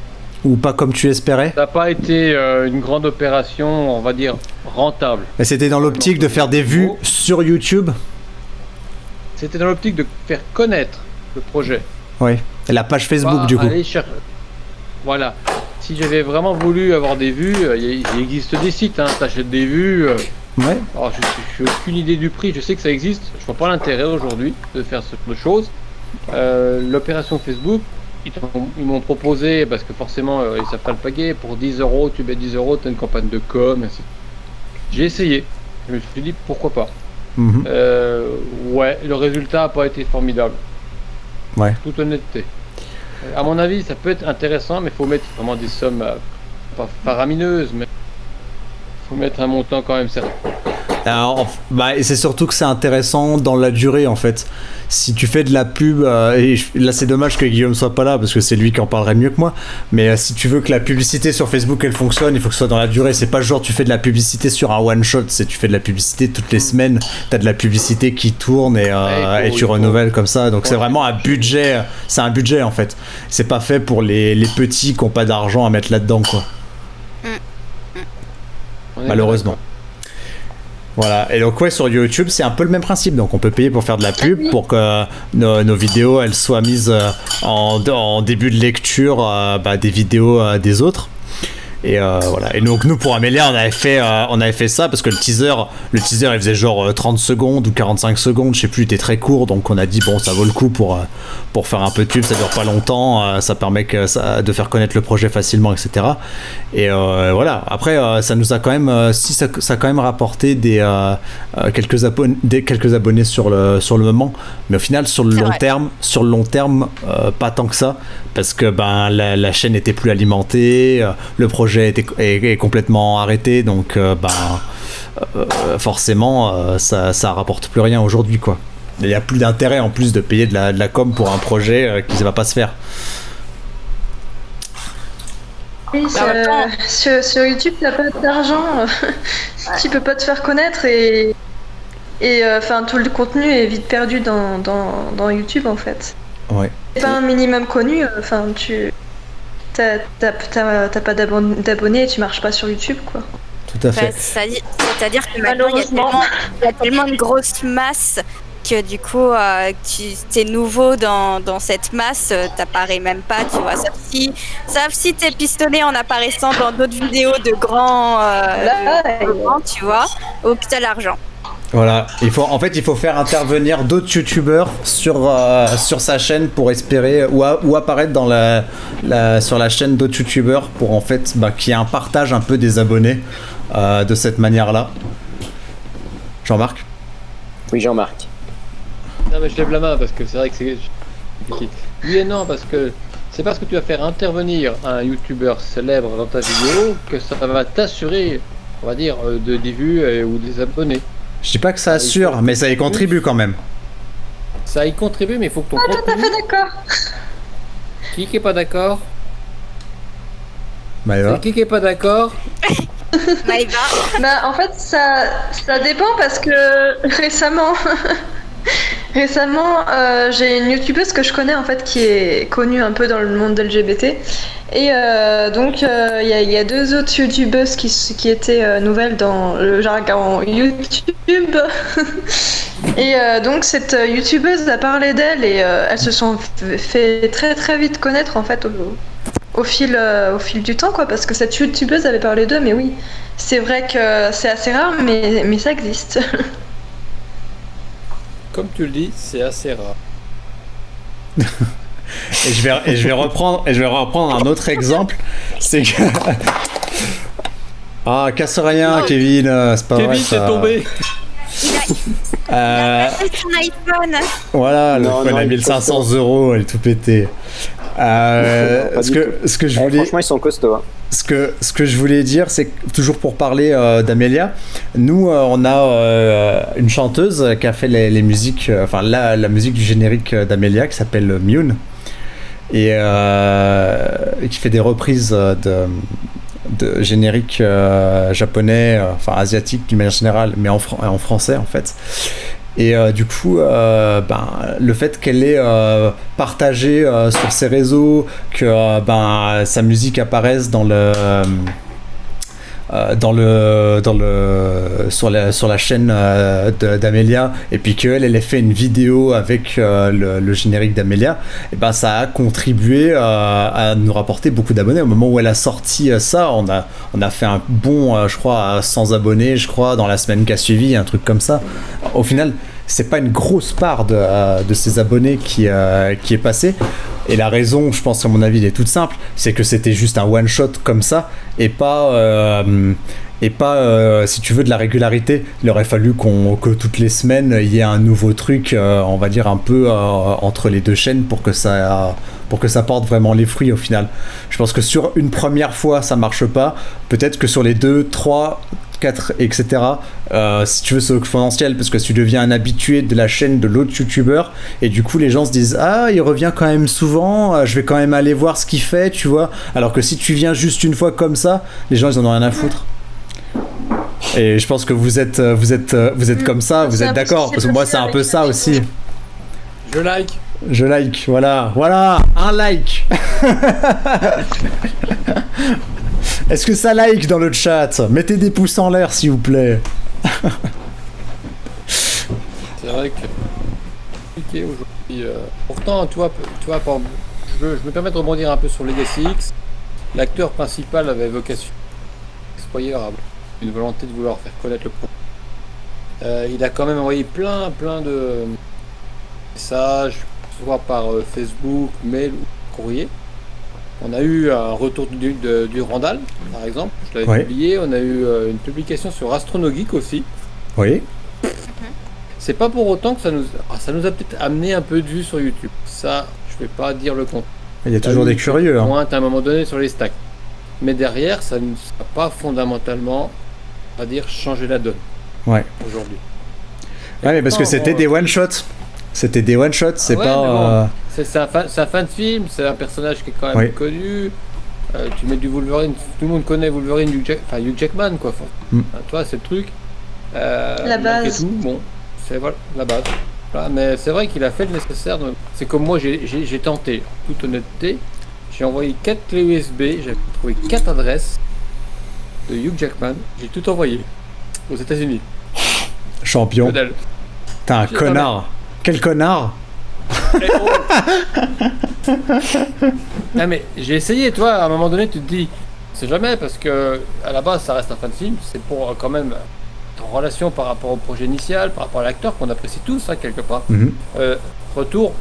Ou pas comme tu espérais? Ça n'a pas été une grande opération, on va dire, rentable. Et c'était dans l'optique de faire des vues sur YouTube? C'était dans l'optique de faire connaître le projet. Oui. Et la page Facebook, du coup. Voilà. Si j'avais vraiment voulu avoir des vues, il existe des sites, hein, t'achètes des vues. Ouais. Alors, je n'ai aucune idée du prix, je sais que ça existe. Je vois pas l'intérêt aujourd'hui de faire ce genre de choses. L'opération Facebook, ils m'ont proposé, parce que forcément ils savent pas le paquet, pour 10 €, tu mets 10 €, tu as une campagne de com, ainsi. J'ai essayé, je me suis dit pourquoi pas. Ouais, le résultat n'a pas été formidable. Ouais. Toute honnêteté. À mon avis, ça peut être intéressant, mais il faut mettre vraiment des sommes pas faramineuses, mais faut mettre un montant quand même certain. Alors, et c'est surtout que c'est intéressant dans la durée en fait. Si tu fais de la pub, et là c'est dommage que Guillaume soit pas là parce que c'est lui qui en parlerait mieux que moi, mais si tu veux que la publicité sur Facebook elle fonctionne, il faut que ce soit dans la durée. C'est pas genre tu fais de la publicité sur un one shot, c'est tu fais de la publicité toutes les semaines, t'as de la publicité qui tourne et tu renouvelles comme ça. Donc c'est vraiment un budget, c'est un budget en fait. C'est pas fait pour les petits qui ont pas d'argent à mettre là-dedans quoi. Malheureusement. Voilà, et donc ouais, sur YouTube c'est un peu le même principe, donc on peut payer pour faire de la pub pour que nos vidéos elles soient mises en début de lecture des vidéos des autres. Et voilà. Et donc nous pour Amélia on avait fait ça parce que le teaser il faisait genre 30 secondes ou 45 secondes, je sais plus, il était très court, donc on a dit bon ça vaut le coup pour faire un peu de pub, ça dure pas longtemps, ça permet de faire connaître le projet facilement, etc. Et voilà. Après ça nous a quand même ça a quand même rapporté quelques abonnés sur le moment, mais au final sur le long terme pas tant que ça, parce que la chaîne était plus alimentée, le projet est complètement arrêté, donc forcément ça rapporte plus rien aujourd'hui quoi. Il n'y a plus d'intérêt en plus de payer de la com pour un projet qui ne va pas se faire. Oui, sur YouTube t'as pas d'argent, tu peux pas te faire connaître et tout le contenu est vite perdu dans YouTube en fait. Ouais. C'est pas un minimum connu, t'as pas d'abonnés et tu marches pas sur YouTube quoi. Tout à fait. C'est-à-dire que malheureusement il y a tellement de grosses masses que du coup t'es nouveau dans cette masse, t'apparais même pas, tu vois, sauf si t'es pistonné en apparaissant dans d'autres vidéos de grands, tu vois, ou que t'as l'argent. Voilà, il faut faire intervenir d'autres youtubeurs sur sa chaîne pour espérer ou apparaître sur la chaîne d'autres youtubeurs pour en fait qu'il y ait un partage un peu des abonnés de cette manière-là. Jean-Marc ? Oui, Jean-Marc. Non mais je lève la main parce que c'est vrai que c'est difficile. Oui et non, parce que c'est parce que tu vas faire intervenir un youtubeur célèbre dans ta vidéo que ça va t'assurer, on va dire, des vues ou des abonnés. Je dis pas que ça assure, mais ça y contribue quand même. Ça y contribue, mais il faut que ton contenu... tout à fait d'accord. Qui est pas d'accord? Maëva. Qui est pas d'accord? En fait, ça dépend parce que récemment, j'ai une youtubeuse que je connais en fait qui est connue un peu dans le monde LGBT. Et donc il y a deux autres youtubeuses qui étaient nouvelles dans le jargon YouTube. Et donc cette youtubeuse a parlé d'elle et elles se sont fait très très vite connaître en fait au fil du temps quoi, parce que cette youtubeuse avait parlé d'eux. Mais oui, c'est vrai que c'est assez rare, mais ça existe. Comme tu le dis, c'est assez rare. Et je vais reprendre un autre exemple, c'est que casse rien, Kevin, c'est pas Kevin, vrai. Kevin, t'es tombé. Il a fait son iPhone. Voilà, l'iPhone à 1500 €, elle est tout pétée. Ce que je voulais... franchement, ils sont costauds. Hein. Ce que je voulais dire, c'est que, toujours pour parler d'Amélia, nous on a une chanteuse qui a fait les musiques, la musique du générique d'Amélia qui s'appelle Myun et qui fait des reprises de génériques japonais, asiatiques d'une manière générale, mais en français en fait. Et du coup, le fait qu'elle ait partagé sur ses réseaux, que sa musique apparaisse dans sur la chaîne d'Amélia, et puis qu'elle ait fait une vidéo avec le générique d'Amélia, et ben ça a contribué à nous rapporter beaucoup d'abonnés. Au moment où elle a sorti ça, on a fait un bon, je crois, à 100 abonnés, je crois, dans la semaine qui a suivi, un truc comme ça. Au final, c'est pas une grosse part de ces abonnés qui est passée. Et la raison, je pense, à mon avis, elle est toute simple, c'est que c'était juste un one shot comme ça, et pas si tu veux, de la régularité. Il aurait fallu que toutes les semaines il y ait un nouveau truc, on va dire un peu entre les deux chaînes pour que ça porte vraiment les fruits au final. Je pense que sur une première fois ça marche pas, peut-être que sur les 2, 3, 4, etc. Si tu veux, c'est exponentiel, parce que tu deviens un habitué de la chaîne de l'autre youtubeur, et du coup les gens se disent ah, il revient quand même souvent, je vais quand même aller voir ce qu'il fait, tu vois. Alors que si tu viens juste une fois comme ça, les gens ils en ont rien à foutre. Et je pense que vous êtes comme ça, vous êtes d'accord, parce que moi c'est un peu ça aussi. Je like, voilà, un like. Est-ce que ça like dans le chat? Mettez des pouces en l'air s'il vous plaît. C'est vrai que c'est compliqué aujourd'hui. Pourtant, tu vois, je me permets de rebondir un peu sur Legacy X. L'acteur principal avait vocation, Spoiler, a une volonté de vouloir faire connaître le projet. Il a quand même envoyé plein de messages, soit par Facebook, mail ou courrier. On a eu un retour du Randall, par exemple, je l'avais publié. On a eu une publication sur AstronoGeek aussi. Oui. C'est pas pour autant que ça nous a peut-être amené un peu de vues sur YouTube. Ça, je vais pas dire le contraire. Il y a toujours des curieux. Pointe à un moment donné sur les stacks. Mais derrière, ça ne a pas fondamentalement, on va dire, changé la donne. Ouais. Aujourd'hui. Ouais, mais parce que c'était des one-shots. C'était des one-shots, c'est pas... C'est un fan de film, c'est un personnage qui est quand même connu. Tu mets du Wolverine, tout le monde connaît Wolverine, Hugh Jackman, quoi. Toi, c'est le truc. La base. Tout, bon, c'est voilà, la base. Voilà, mais c'est vrai qu'il a fait le nécessaire. C'est comme moi, j'ai tenté, en toute honnêteté. J'ai envoyé 4 clés USB, j'ai trouvé 4 adresses de Hugh Jackman. J'ai tout envoyé aux États-Unis. Champion. T'es un connard. Quel connard. Non mais j'ai essayé, toi, à un moment donné tu te dis, c'est jamais, parce que à la base ça reste un fan film, c'est pour quand même en relation par rapport au projet initial, par rapport à l'acteur qu'on apprécie tous, hein, quelque part. Retour,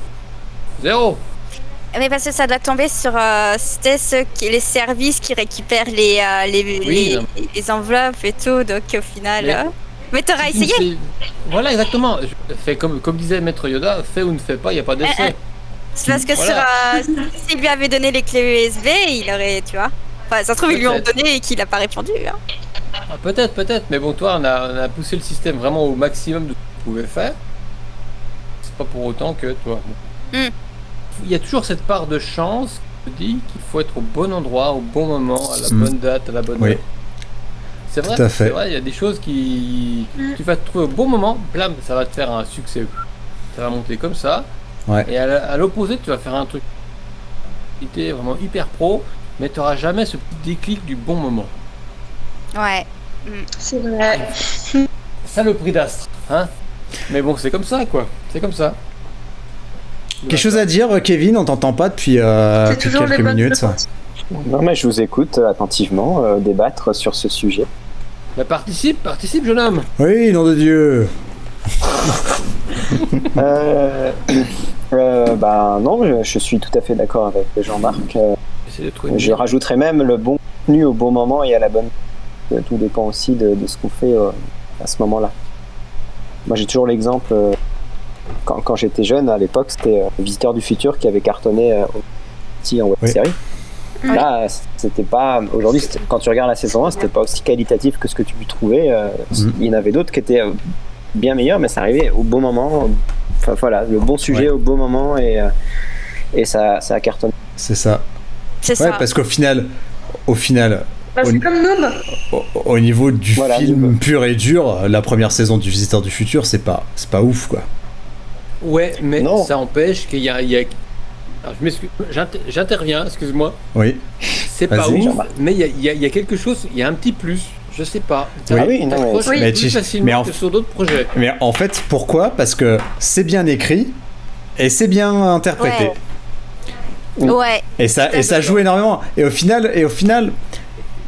0. Mais parce que ça doit tomber sur les services qui récupèrent les enveloppes et tout, donc au final... Mais t'auras essayé. Voilà, exactement. Fais comme disait Maître Yoda, fais ou ne fais pas, il n'y a pas d'essai. C'est parce que s'il lui avait donné les clés USB, il aurait, tu vois. Enfin, ça se trouve, ils lui ont donné et qu'il n'a pas répondu. Hein. Ah, peut-être. Mais bon, toi, on a poussé le système vraiment au maximum de ce qu'on pouvait faire. C'est pas pour autant que, toi... Il y a toujours cette part de chance qui te dit qu'il faut être au bon endroit, au bon moment, à la bonne date, à la bonne heure. C'est vrai, il y a des choses qui... Tu vas te trouver au bon moment, blam, ça va te faire un succès. Ça va monter comme ça. Et à l'opposé, tu vas faire un truc qui est vraiment hyper pro, mais tu n'auras jamais ce petit déclic du bon moment. Ouais. C'est vrai. Ça, le prix d'astre, hein. Mais bon, c'est comme ça, quoi. C'est comme ça. Quelque chose à dire, Kevin? On t'entend pas depuis quelques minutes. Non, mais je vous écoute attentivement débattre sur ce sujet. Bah, participe, jeune homme. Oui, nom de Dieu. Non, je suis tout à fait d'accord avec Jean-Marc. Je rajouterais même le bon contenu au bon moment et à la bonne. Tout dépend aussi de ce qu'on fait à ce moment-là. Moi, j'ai toujours l'exemple. Quand j'étais jeune, à l'époque, c'était Visiteur du futur qui avait cartonné en web série. Là, c'était pas. Aujourd'hui, quand tu regardes la saison 1, c'était pas aussi qualitatif que ce que tu peux trouver. Il y en avait d'autres qui étaient bien meilleurs, mais ça arrivait au bon moment. Enfin voilà, le bon sujet au bon moment et ça a cartonné. C'est ça. C'est ça. Parce qu'au final. C'est comme Noob. Au niveau du film pur et dur, la première saison du Visiteur du futur, c'est pas ouf, quoi. Ouais, mais ça empêche qu'il y a... Alors, je m'excuse, j'interviens, excuse-moi. Oui. C'est pas ouf, mais il y a quelque chose, il y a un petit plus. Je sais pas. Oui, non, T'accroches mais plus facilement que sur d'autres projets. Mais en fait, pourquoi ? Parce que c'est bien écrit et c'est bien interprété. Ouais. Et ça joue énormément. Et au final,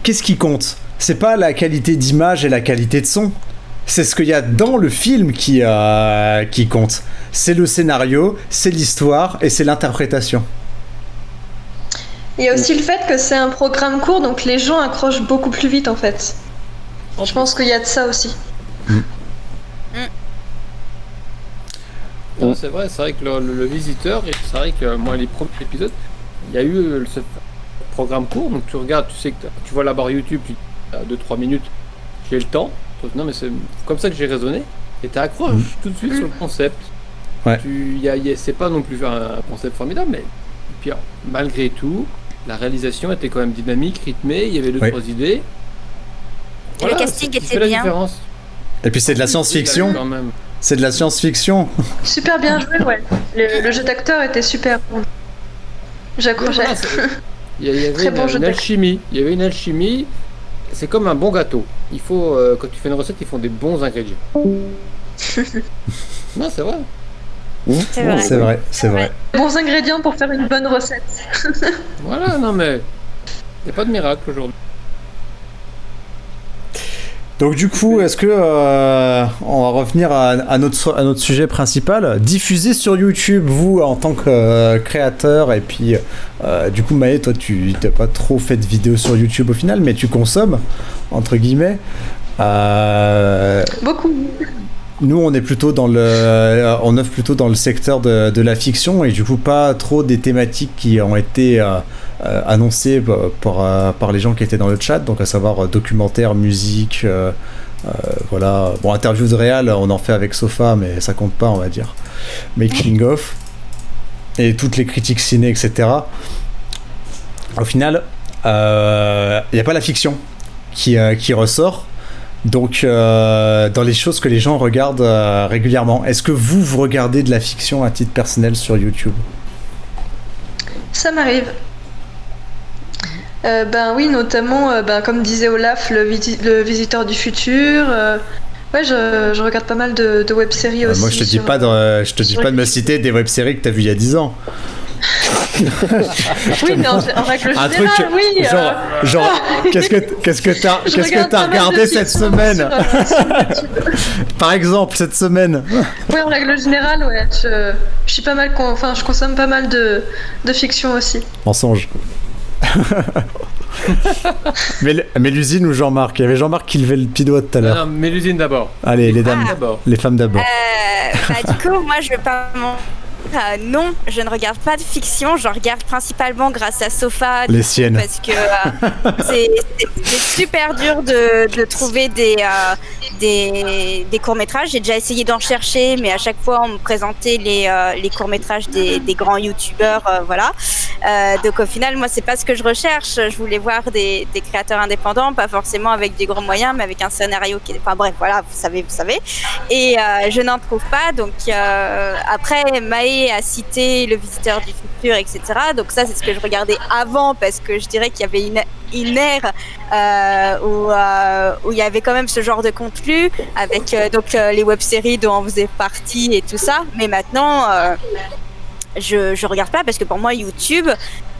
qu'est-ce qui compte ? C'est pas la qualité d'image et la qualité de son. C'est ce qu'il y a dans le film qui compte. C'est le scénario, c'est l'histoire et c'est l'interprétation. Il y a aussi le fait que c'est un programme court, donc les gens accrochent beaucoup plus vite en fait. Je pense qu'il y a de ça aussi. Non, c'est vrai que le visiteur, c'est vrai que moi les premiers épisodes, il y a eu ce programme court, donc tu regardes, tu sais que tu vois la barre YouTube, tu as 2-3 minutes, j'ai le temps. Non mais c'est comme ça que j'ai raisonné, et tu accroches tout de suite sur le concept. Ouais. C'est pas non plus un concept formidable, mais puis, malgré tout, la réalisation était quand même dynamique, rythmée, il y avait 2-3 idées. Le casting était la bien. Différence. Et puis c'est de la science-fiction. C'est de la science-fiction. Super bien joué, ouais. Le jeu d'acteur était super bon. J'accrochais. Il y avait une alchimie. Il y avait une alchimie. C'est comme un bon gâteau. Il faut, quand tu fais une recette, il faut des bons ingrédients. Non, c'est vrai. C'est vrai. Bons ingrédients pour faire une bonne recette. Voilà, non mais il n'y a pas de miracle aujourd'hui. Donc du coup, est-ce que on va revenir à notre sujet principal, diffuser sur YouTube, vous en tant que créateur, et puis du coup Maë, toi tu n'as pas trop fait de vidéos sur YouTube au final, mais tu consommes entre guillemets. Beaucoup. Nous, on est plutôt on œuvre plutôt dans le secteur de la fiction, et du coup pas trop des thématiques qui ont été annoncées par les gens qui étaient dans le chat, donc à savoir documentaire, musique, voilà. Bon, interview de réal, on en fait avec Sofa, mais ça compte pas, on va dire. Making of et toutes les critiques ciné, etc. Au final, il n'y a pas la fiction qui ressort. Donc, dans les choses que les gens regardent régulièrement, est-ce que vous regardez de la fiction à titre personnel sur YouTube ? Ça m'arrive. Ben oui, notamment, comme disait Olaf, le visiteur du futur. Ouais, je regarde pas mal de web-séries aussi. Moi, je te dis pas de me citer des web-séries que t'as vues il y a 10 ans. Oui, mais en règle générale, oui. Genre, qu'est-ce que t'as regardé cette semaine? Par exemple, cette semaine. Oui, en règle générale, ouais. Je suis pas mal, je consomme pas mal de fiction aussi. Mensonge. Mélusine ou Jean-Marc? Il y avait Jean-Marc qui levait le petit doigt tout à l'heure. Non, Mélusine d'abord. Allez, les dames d'abord. Les femmes d'abord. Du coup, moi, je vais pas non, je ne regarde pas de fiction, je regarde principalement grâce à Sofa. Les siennes. Parce que c'est super dur de trouver des courts-métrages. J'ai déjà essayé d'en chercher, mais à chaque fois, on me présentait les courts-métrages des grands youtubeurs, voilà. Donc au final, moi, c'est pas ce que je recherche. Je voulais voir des créateurs indépendants, pas forcément avec des gros moyens, mais avec un scénario qui est... Enfin bref, voilà, vous savez. Et je n'en trouve pas. Donc après, Maë a cité Le Visiteur du Futur, etc. Donc ça, c'est ce que je regardais avant, parce que je dirais qu'il y avait une ère où il y avait quand même ce genre de contenu, avec les web-séries dont on faisait partie et tout ça. Mais maintenant... Je regarde pas, parce que pour moi YouTube,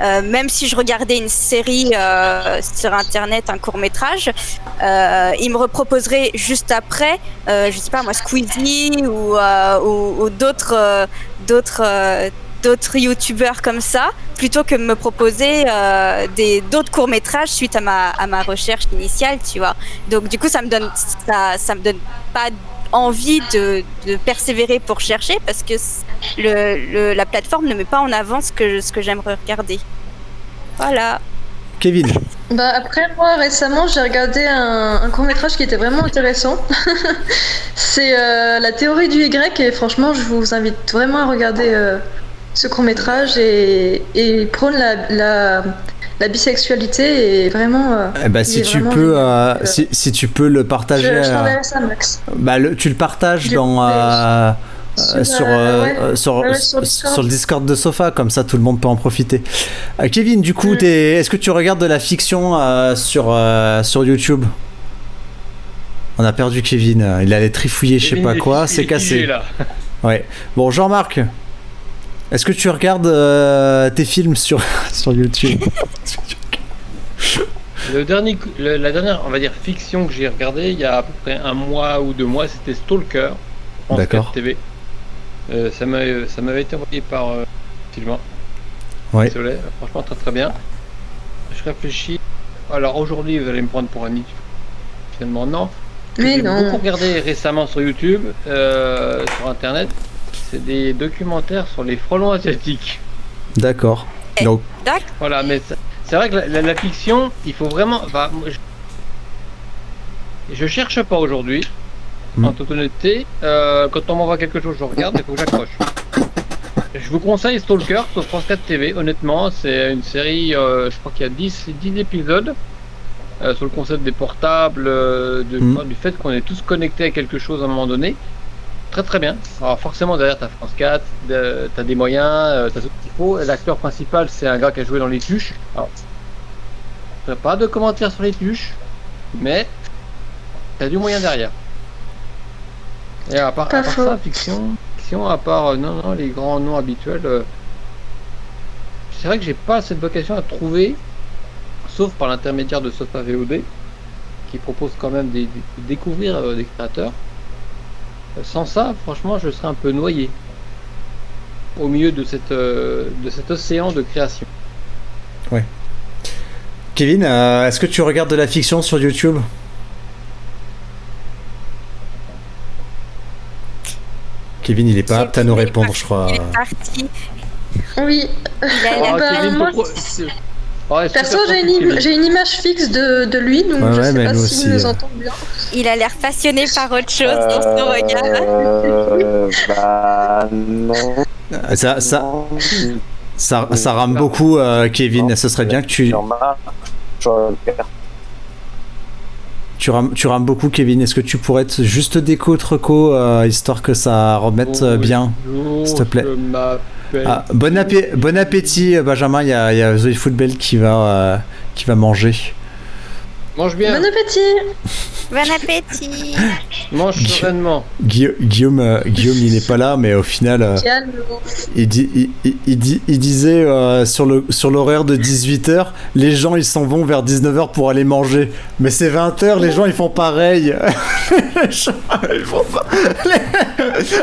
même si je regardais une série sur internet, un court-métrage, il me reproposerait juste après, je sais pas moi, Squeezie ou d'autres youtubeurs comme ça, plutôt que de me proposer d'autres courts-métrages suite à ma recherche initiale, tu vois. Donc du coup ça me donne pas envie de persévérer pour chercher, parce que la plateforme ne met pas en avant ce que j'aimerais regarder. Voilà. Kevin. Après, moi récemment j'ai regardé un court-métrage qui était vraiment intéressant. C'est La théorie du Y, et franchement je vous invite vraiment à regarder ce court-métrage, et prône la bisexualité, est vraiment... si tu peux si tu peux le partager, je t'enverrai ça, Max. Tu le partages sur le Discord de Sofa, comme ça tout le monde peut en profiter. Kevin, du coup, est-ce que tu regardes de la fiction sur YouTube? On a perdu Kevin. Il allait trifouiller, je sais pas quoi. C'est cassé. Là. Ouais. Bon, Jean-Marc, est-ce que tu regardes tes films sur YouTube? La dernière, on va dire, fiction que j'ai regardée il y a à peu près 1 mois ou 2 mois, c'était Stalker. France D'accord. 4 TV. Ça m'avait été envoyé par Sylvain. Ouais. Désolé, franchement très très bien. Je réfléchis. Alors aujourd'hui, vous allez me prendre pour un mythe. Finalement, non. Mais J'ai non. beaucoup regardé récemment sur YouTube, sur internet. C'est des documentaires sur les frelons asiatiques. D'accord. Donc, D'accord. Voilà, mais c'est vrai que la fiction, il faut vraiment. Enfin, moi, je cherche pas aujourd'hui, en toute honnêteté. Quand on m'envoie quelque chose, je regarde, il faut que j'accroche. Je vous conseille Stalker sur France 4 TV. Honnêtement, c'est une série, je crois qu'il y a 10 épisodes sur le concept des portables, du fait qu'on est tous connectés à quelque chose à un moment donné. Très très bien. Alors forcément derrière t'as France 4, t'as des moyens, t'as tout ce qu'il faut. L'acteur principal c'est un gars qui a joué dans Les Tuches. Alors, je ferai pas de commentaires sur Les Tuches, mais t'as du moyen derrière. Et à part ça, fiction, à part non les grands noms habituels. C'est vrai que j'ai pas cette vocation à trouver, sauf par l'intermédiaire de Sofa VOD, qui propose quand même de découvrir des créateurs. Sans ça, franchement, je serais un peu noyé au milieu de cet océan de création. ouais. Kevin, est-ce que tu regardes de la fiction sur YouTube? Kevin, il est pas apte à nous répondre, je crois. Il est parti. Oui. Kevin, moi, perso, j'ai une image fixe de lui, donc je sais pas s'il nous entend bien. Il a l'air passionné par autre chose dans son regard. Bah non. Ça rame beaucoup, Kevin. Ce serait bien que tu rames beaucoup, Kevin. Est-ce que tu pourrais juste déco Treco, histoire que ça remette bien, s'il te plaît? Ah, bon appétit, Benjamin. Il y a Zoé Football qui va manger. Mange bien. Bon appétit. Bon appétit. Mange sereinement. Guillaume, il n'est pas là, mais au final, il disait sur l'horaire de 18h, les gens ils s'en vont vers 19h pour aller manger. Mais c'est 20h, les gens ils font pareil.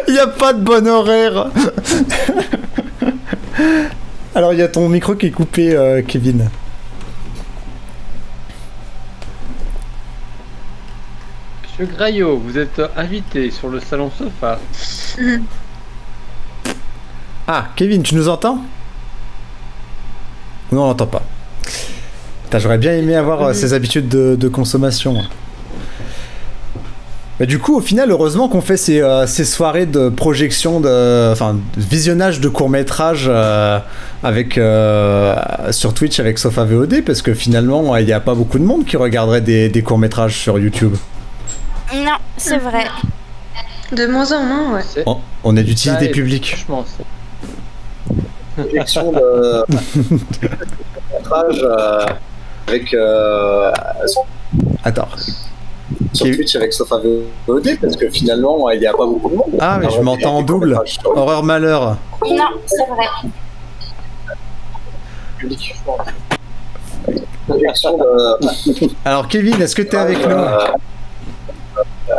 Il n'y a pas de bon horaire. Alors il y a ton micro qui est coupé, Kevin. Monsieur Graillot, vous êtes invité sur le salon Sofa. Ah, Kevin, tu nous entends? Non, on n'entend pas. J'aurais bien aimé avoir ces habitudes de consommation. Bah, du coup, au final, heureusement qu'on fait ces soirées de projection, de visionnage de courts-métrages sur Twitch avec Sofa VOD, parce que finalement, il n'y a pas beaucoup de monde qui regarderait des courts-métrages sur YouTube. Non, c'est vrai. De moins en moins, ouais. On est d'utilité publique. Franchement, Projection de court-métrage avec Attends. sur Twitch avec Sofa VOD, parce que finalement il n'y a pas beaucoup de monde. Ah, mais je m'entends en double. Horreur malheur. Non, c'est vrai. Projection de... Alors Kevin, est-ce que tu es avec nous?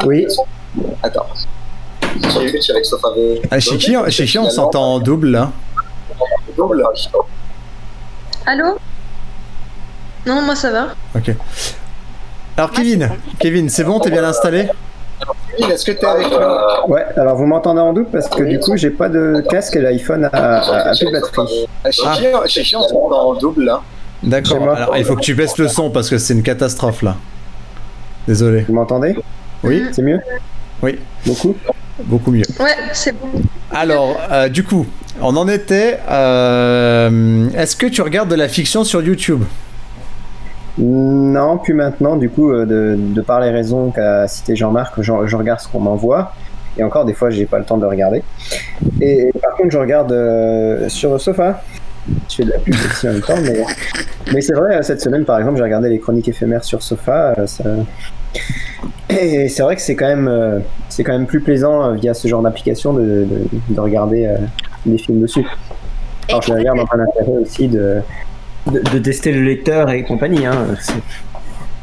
Oui. Attends. Sur Twitch avec Sofa VOD. Ah, chez qui on s'entend en double là? Double. Allô? Non, moi ça va. Ok. Alors Kevin, c'est bon, t'es bien installé? Kevin, est-ce que t'es avec nous? Ouais, alors vous m'entendez en double parce que du coup j'ai pas de casque et l'iPhone a plus de batterie. Chez qui on s'entend en double là? D'accord, alors il faut que tu baisses le son parce que c'est une catastrophe là. Désolé. Vous m'entendez? Oui? C'est mieux? Oui. Beaucoup? Beaucoup mieux. Ouais, c'est bon. Alors, du coup, on en était... est-ce que tu regardes de la fiction sur YouTube? Non, plus maintenant, du coup, de par les raisons qu'a cité Jean-Marc, je regarde ce qu'on m'envoie. Et encore, des fois, j'ai pas le temps de regarder. Et par contre, je regarde sur Sofa. Je fais de la pub aussi en même temps, mais c'est vrai, cette semaine, par exemple, j'ai regardé les chroniques éphémères sur Sofa. Et c'est vrai que c'est quand même plus plaisant via ce genre d'application de regarder des films dessus. Alors je regarde dans un intérêt aussi de tester le lecteur et compagnie. Hein.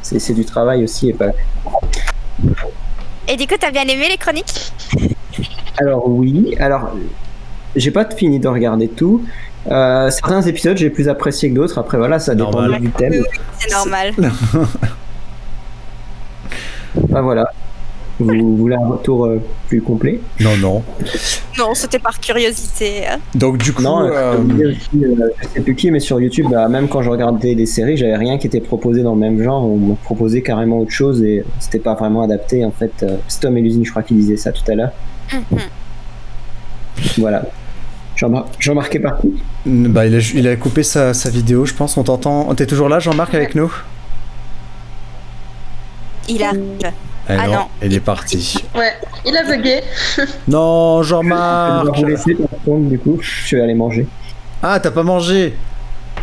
C'est du travail aussi et pas. Et du coup, t'as bien aimé les chroniques? Alors oui. Alors j'ai pas fini de regarder tout. Certains épisodes j'ai plus apprécié que d'autres. Après voilà, ça dépend du thème. Oui, c'est normal. Bah voilà. Vous voulez un retour plus complet? Non. Non, c'était par curiosité. Donc du coup, je sais plus qui, mais sur YouTube, même quand je regardais des séries, j'avais rien qui était proposé dans le même genre. On me proposait carrément autre chose et c'était pas vraiment adapté. En fait, c'est Tom et l'usine, je crois, qui disait ça tout à l'heure. Voilà. Jean-Marc est parti. Bah, il a coupé sa vidéo, je pense. On t'entend. T'es toujours là, Jean-Marc, avec nous? Il arrive. Ah non, il est parti. Ouais, il a bugué. Non, Jean-Marc. Je vais vous laisser, par contre, du coup, je vais aller manger. Ah, t'as pas mangé?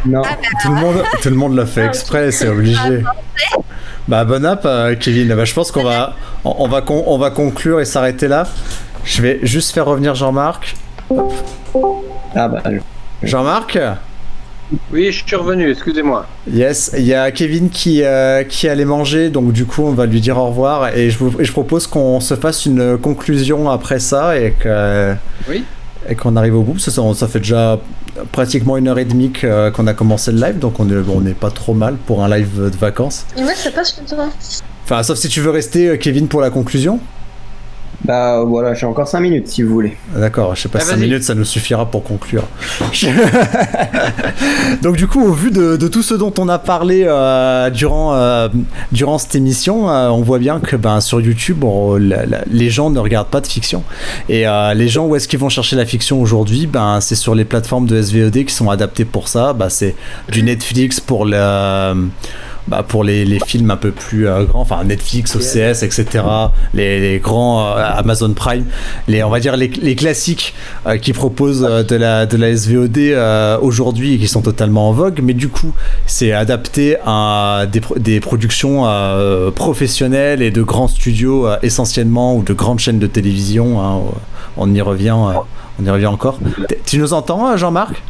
Non. Tout le monde l'a fait exprès, c'est obligé. Bah bon app, Kevin. Bah, je pense qu'on va conclure et s'arrêter là. Je vais juste faire revenir Jean-Marc. Hop. Ah bah. Jean-Marc? Oui, je suis revenu, excusez-moi. Yes, il y a Kevin qui allait manger, donc du coup on va lui dire au revoir et je propose qu'on se fasse une conclusion après ça et qu'on arrive au bout. Ça fait déjà pratiquement 1h30 qu'on a commencé le live, donc on est pas trop mal pour un live de vacances. Et ouais, ça passe le temps. Enfin, sauf si tu veux rester, Kevin, pour la conclusion. Bah voilà, j'ai encore 5 minutes si vous voulez. D'accord, je sais pas, 5 minutes ça nous suffira pour conclure. Donc du coup, au vu de tout ce dont on a parlé durant cette émission, on voit bien que sur YouTube, les gens ne regardent pas de fiction. Et les gens, où est-ce qu'ils vont chercher la fiction aujourd'hui? C'est sur les plateformes de SVOD qui sont adaptées pour ça. C'est du Netflix pour les films un peu plus grands, enfin Netflix, OCS, etc. Les grands Amazon Prime, on va dire les classiques qui proposent de la SVOD aujourd'hui et qui sont totalement en vogue, mais du coup c'est adapté à des productions professionnelles et de grands studios essentiellement, ou de grandes chaînes de télévision, hein. On y revient encore. Tu nous entends, Jean-Marc?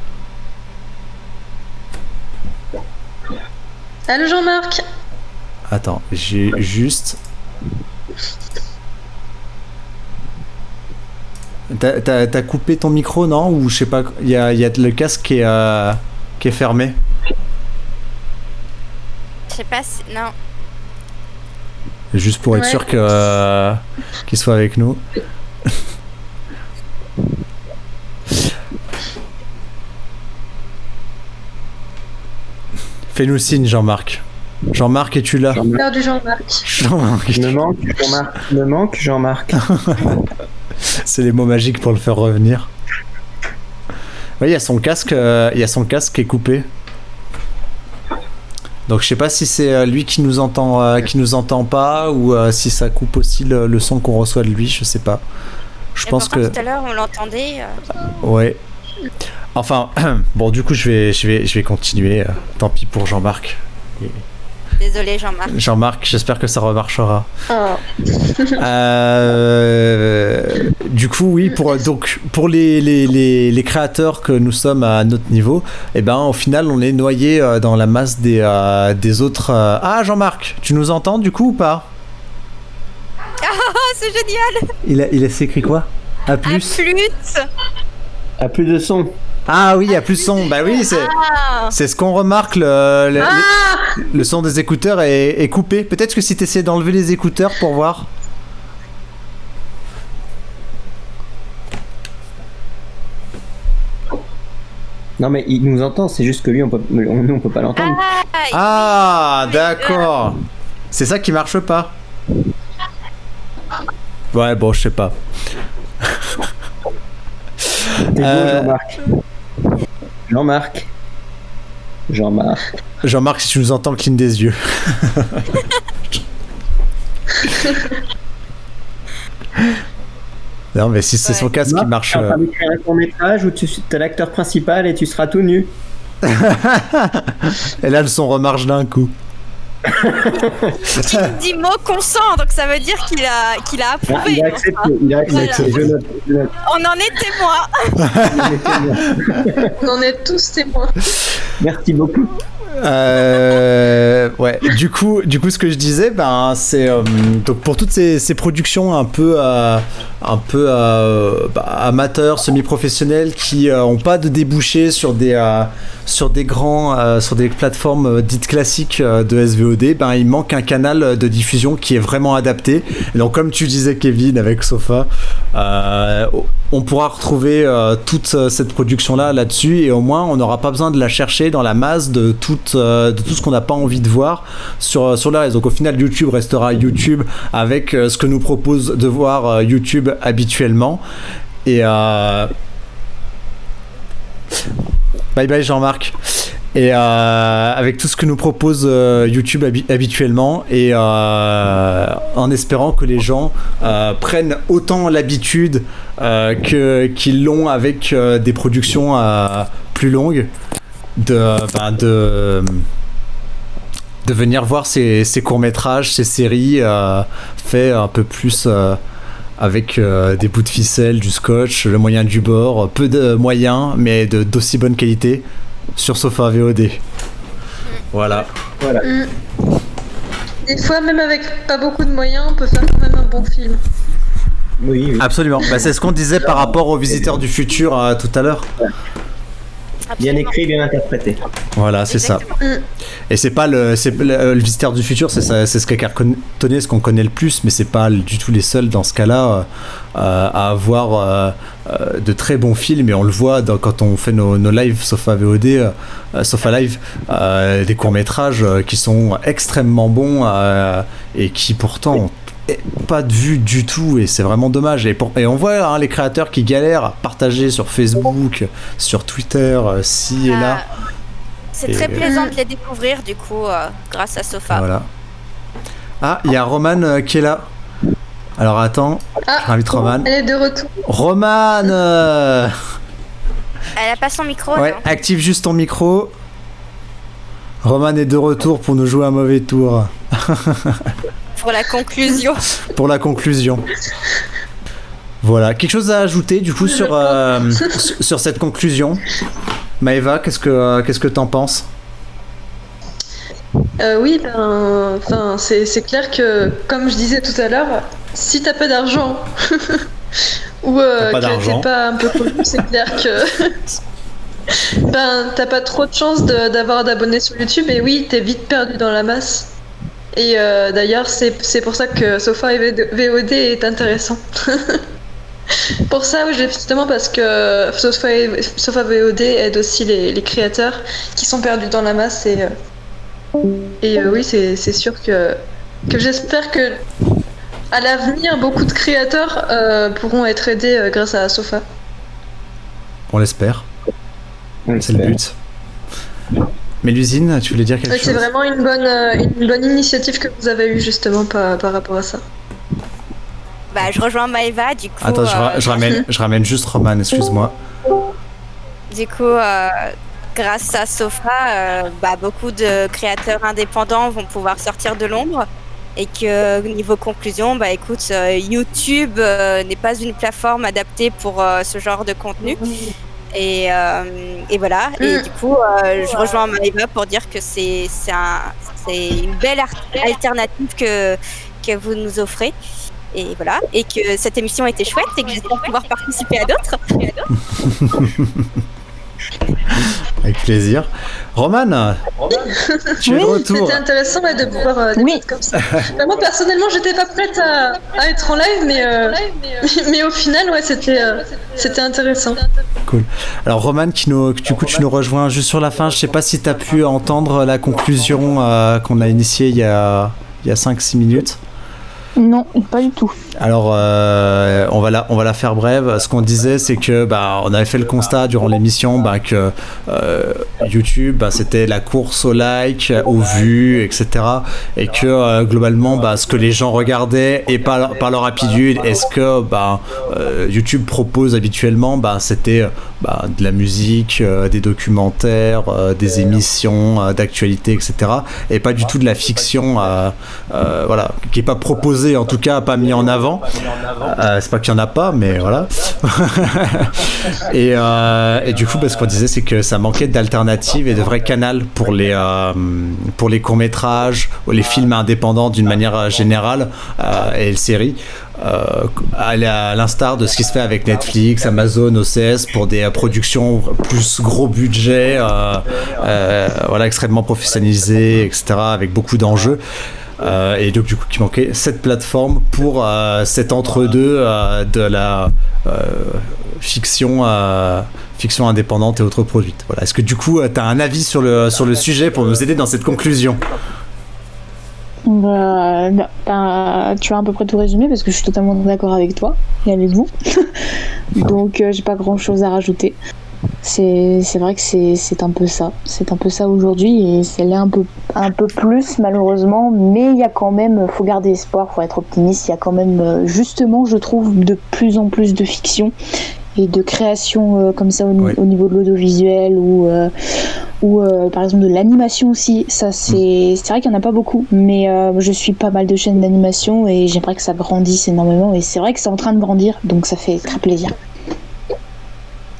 Allô Jean-Marc? Attends, j'ai juste... T'as coupé ton micro, non? Ou je sais pas, il y a le casque qui est fermé. Je sais pas si... Non. Juste pour être sûr qu'il soit avec nous. Fais-nous signe, Jean-Marc. Jean-Marc, es-tu là? L'heure du Jean-Marc. Me manque Jean-Marc. C'est les mots magiques pour le faire revenir. Oui, il y a son casque qui est coupé. Donc je sais pas si c'est lui qui nous entend pas, ou si ça coupe aussi le son qu'on reçoit de lui, je sais pas. Je pense que tout à l'heure on l'entendait. Ouais. Enfin, bon, du coup, je vais continuer. Tant pis pour Jean-Marc. Désolé, Jean-Marc. Jean-Marc, j'espère que ça remarchera. Oh. Du coup, oui, pour les créateurs que nous sommes à notre niveau, au final, on est noyé dans la masse des autres. Ah, Jean-Marc, tu nous entends du coup ou pas? Ah, c'est génial. Il a s'écrit quoi? A plus. À plus de son. Ah oui, il y a plus de son. Bah oui, c'est ce qu'on remarque. Le son des écouteurs est coupé. Peut-être que si tu essaies d'enlever les écouteurs pour voir. Non mais il nous entend, c'est juste que lui on peut pas l'entendre. Ah d'accord. C'est ça qui marche pas. Ouais, bon, je sais pas. T'es beau, Jean-Marc. Jean-Marc, si tu nous entends, cligne des yeux. Non, mais si c'est son casque qui marche. Tu es en train d'écrire un court-métrage où tu es l'acteur principal et tu seras tout nu. Et là, le son remarche d'un coup. Il dit mot consent, donc ça veut dire qu'il a approuvé. Il a accepté. Voilà. Je note. On en est témoin. On en est tous témoins. Merci beaucoup. Ouais. Du coup, ce que je disais, c'est donc pour toutes ces productions un peu amateurs, semi-professionnelles, qui ont pas de débouchés sur des plateformes dites classiques de SVOD, il manque un canal de diffusion qui est vraiment adapté. Et donc, comme tu disais, Kevin, avec Sofa, on pourra retrouver toute cette production là-dessus, et au moins on n'aura pas besoin de la chercher dans la masse de tout ce qu'on n'a pas envie de voir sur le reste. Donc au final, YouTube restera YouTube avec ce que nous propose de voir YouTube habituellement. Et bye bye Jean-Marc. Et avec tout ce que nous propose YouTube habituellement, et en espérant que les gens prennent autant l'habitude qu'ils l'ont avec des productions plus longues, de venir voir ces courts-métrages, ces séries faits un peu plus avec des bouts de ficelle, du scotch, le moyen du bord, peu de moyens, mais d'aussi bonne qualité, sur Sofa VOD. Voilà. Des fois, même avec pas beaucoup de moyens, on peut faire quand même un bon film. Oui. Absolument. C'est ce qu'on disait par rapport aux Visiteurs du Futur tout à l'heure. Bien écrit, bien interprété. Voilà, c'est ça. Et c'est pas le Visiteur du Futur, c'est ce qu'a cartonné, ce qu'on connaît le plus, mais c'est pas du tout les seuls dans ce cas-là à avoir de très bons films, et on le voit quand on fait nos lives Sofa VOD, Sofa Live, des courts-métrages qui sont extrêmement bons et qui pourtant ont pas de vue du tout, et c'est vraiment dommage. Et on voit les créateurs qui galèrent à partager sur Facebook, sur Twitter, ci et là. C'est très plaisant de les découvrir du coup grâce à Sofa. Voilà. Ah, il y a Romane qui est là. Alors attends, j'invite Romane. Elle est de retour. Romane Elle a pas son micro. Ouais, non, active juste ton micro. Romane est de retour pour nous jouer un mauvais tour. pour la conclusion. Pour la conclusion. Voilà. Quelque chose à ajouter du coup sur cette conclusion, Maëva, qu'est-ce que t'en penses? Oui, c'est clair que, comme je disais tout à l'heure, si t'as pas d'argent ou que t'es pas un peu connu, c'est clair que t'as pas trop de chance d'avoir d'abonnés sur YouTube, et oui, t'es vite perdu dans la masse. Et d'ailleurs, c'est pour ça que Sofa VOD est intéressant. Pour ça, oui, justement, parce que Sofa VOD aide aussi les créateurs qui sont perdus dans la masse, et oui, c'est sûr que j'espère que à l'avenir, beaucoup de créateurs pourront être aidés grâce à Sofa. On l'espère. C'est le but. Mélusine, tu voulais dire quelque chose? C'est vraiment une bonne initiative que vous avez eue justement par rapport à ça. Je rejoins Maëva du coup. Attends, je ramène juste Romane, excuse-moi. Du coup, grâce à Sofa, beaucoup de créateurs indépendants vont pouvoir sortir de l'ombre, et que niveau conclusion, écoute, YouTube n'est pas une plateforme adaptée pour ce genre de contenu. Et voilà. Et du coup, je rejoins Maëva pour dire que c'est une belle alternative que vous nous offrez. Et voilà. Et que cette émission était chouette, et que j'espère pouvoir participer à d'autres. Avec plaisir. Romane, tu es de retour. C'était intéressant de pouvoir débattre comme ça. Moi personnellement, j'étais pas prête à être en live, mais au final, ouais, c'était intéressant. Cool. Alors Romane, du coup, tu nous rejoins juste sur la fin. Je sais pas si tu as pu entendre la conclusion qu'on a initiée il y a 5-6 minutes. Non, pas du tout. Alors, on va la faire brève. Ce qu'on disait, c'est que on avait fait le constat durant l'émission que YouTube, c'était la course aux likes, aux vues, etc. Et que globalement, ce que les gens regardaient et par leur habitude, et ce que YouTube propose habituellement, c'était de la musique, des documentaires, des émissions d'actualité, etc. Et pas du tout de la fiction, qui est pas proposée, en tout cas pas mis en avant. C'est pas qu'il y en a pas, mais voilà. et du coup, ce qu'on disait, c'est que ça manquait d'alternatives et de vrais canaux pour les courts-métrages ou les films indépendants d'une manière générale, et les séries. À l'instar de ce qui se fait avec Netflix, Amazon, OCS pour des productions plus gros budget, extrêmement professionnalisées, etc., avec beaucoup d'enjeux. Et donc du coup qui manquait cette plateforme pour cet entre-deux de la fiction indépendante et autres produites. Voilà. Est-ce que du coup tu as un avis sur le sujet pour nous aider dans cette conclusion? Tu as à peu près tout résumé parce que je suis totalement d'accord avec toi et avec vous. Donc j'ai pas grand chose à rajouter. C'est vrai que c'est un peu ça. C'est un peu ça aujourd'hui et c'est là un peu plus malheureusement, mais il y a quand même, faut garder espoir, faut être optimiste. Il y a quand même justement, je trouve, de plus en plus de fiction et de création comme ça au niveau de l'audiovisuel ou par exemple de l'animation aussi. Ça c'est vrai qu'il n'y en a pas beaucoup, mais je suis pas mal de chaînes d'animation et j'aimerais que ça grandisse énormément et c'est vrai que c'est en train de grandir, donc ça fait très plaisir.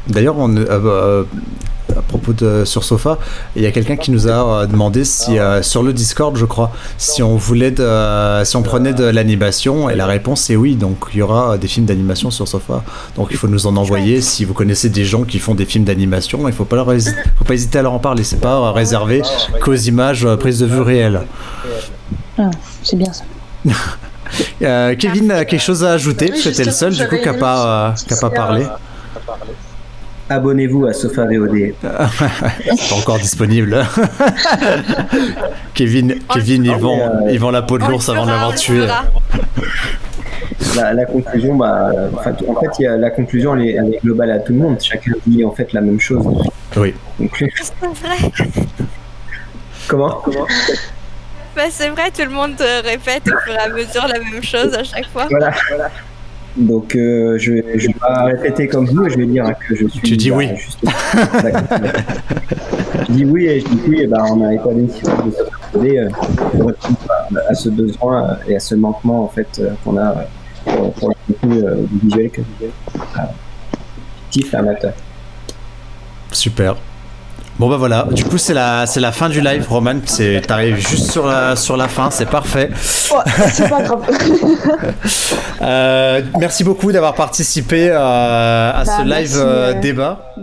D'ailleurs, à propos de sur Sofa, il y a quelqu'un qui nous a demandé si sur le Discord, je crois, si on prenait de l'animation, et la réponse est oui. Donc il y aura des films d'animation sur Sofa. Donc il faut nous en envoyer si vous connaissez des gens qui font des films d'animation. Il faut pas hésiter à leur en parler. C'est pas réservé qu'aux images prises de vue réelles. Ah, c'est bien ça. Kevin a quelque chose à ajouter parce que t'es le seul du coup qui a pas parlé. Abonnez-vous à Sofa VOD. Pas encore disponible. Kevin, ils vend la peau de l'ours avant de l'avoir tué. La conclusion, la conclusion elle est globale à tout le monde. Chacun dit en fait la même chose. Oui. C'est vrai. Comment c'est vrai, tout le monde répète au fur et à mesure la même chose à chaque fois. Voilà. Donc je vais pas répéter comme vous, je vais dire que je suis. Tu dis oui. Je dis oui et je dis oui, et on a établi pour répondre à ce besoin et à ce manquement en fait qu'on a pour le contenu visuel fictif amateur. Super. Bon voilà, du coup c'est la fin du live, Roman, t'arrives juste sur la fin, c'est parfait. C'est pas grave. Merci beaucoup d'avoir participé à ce live débat.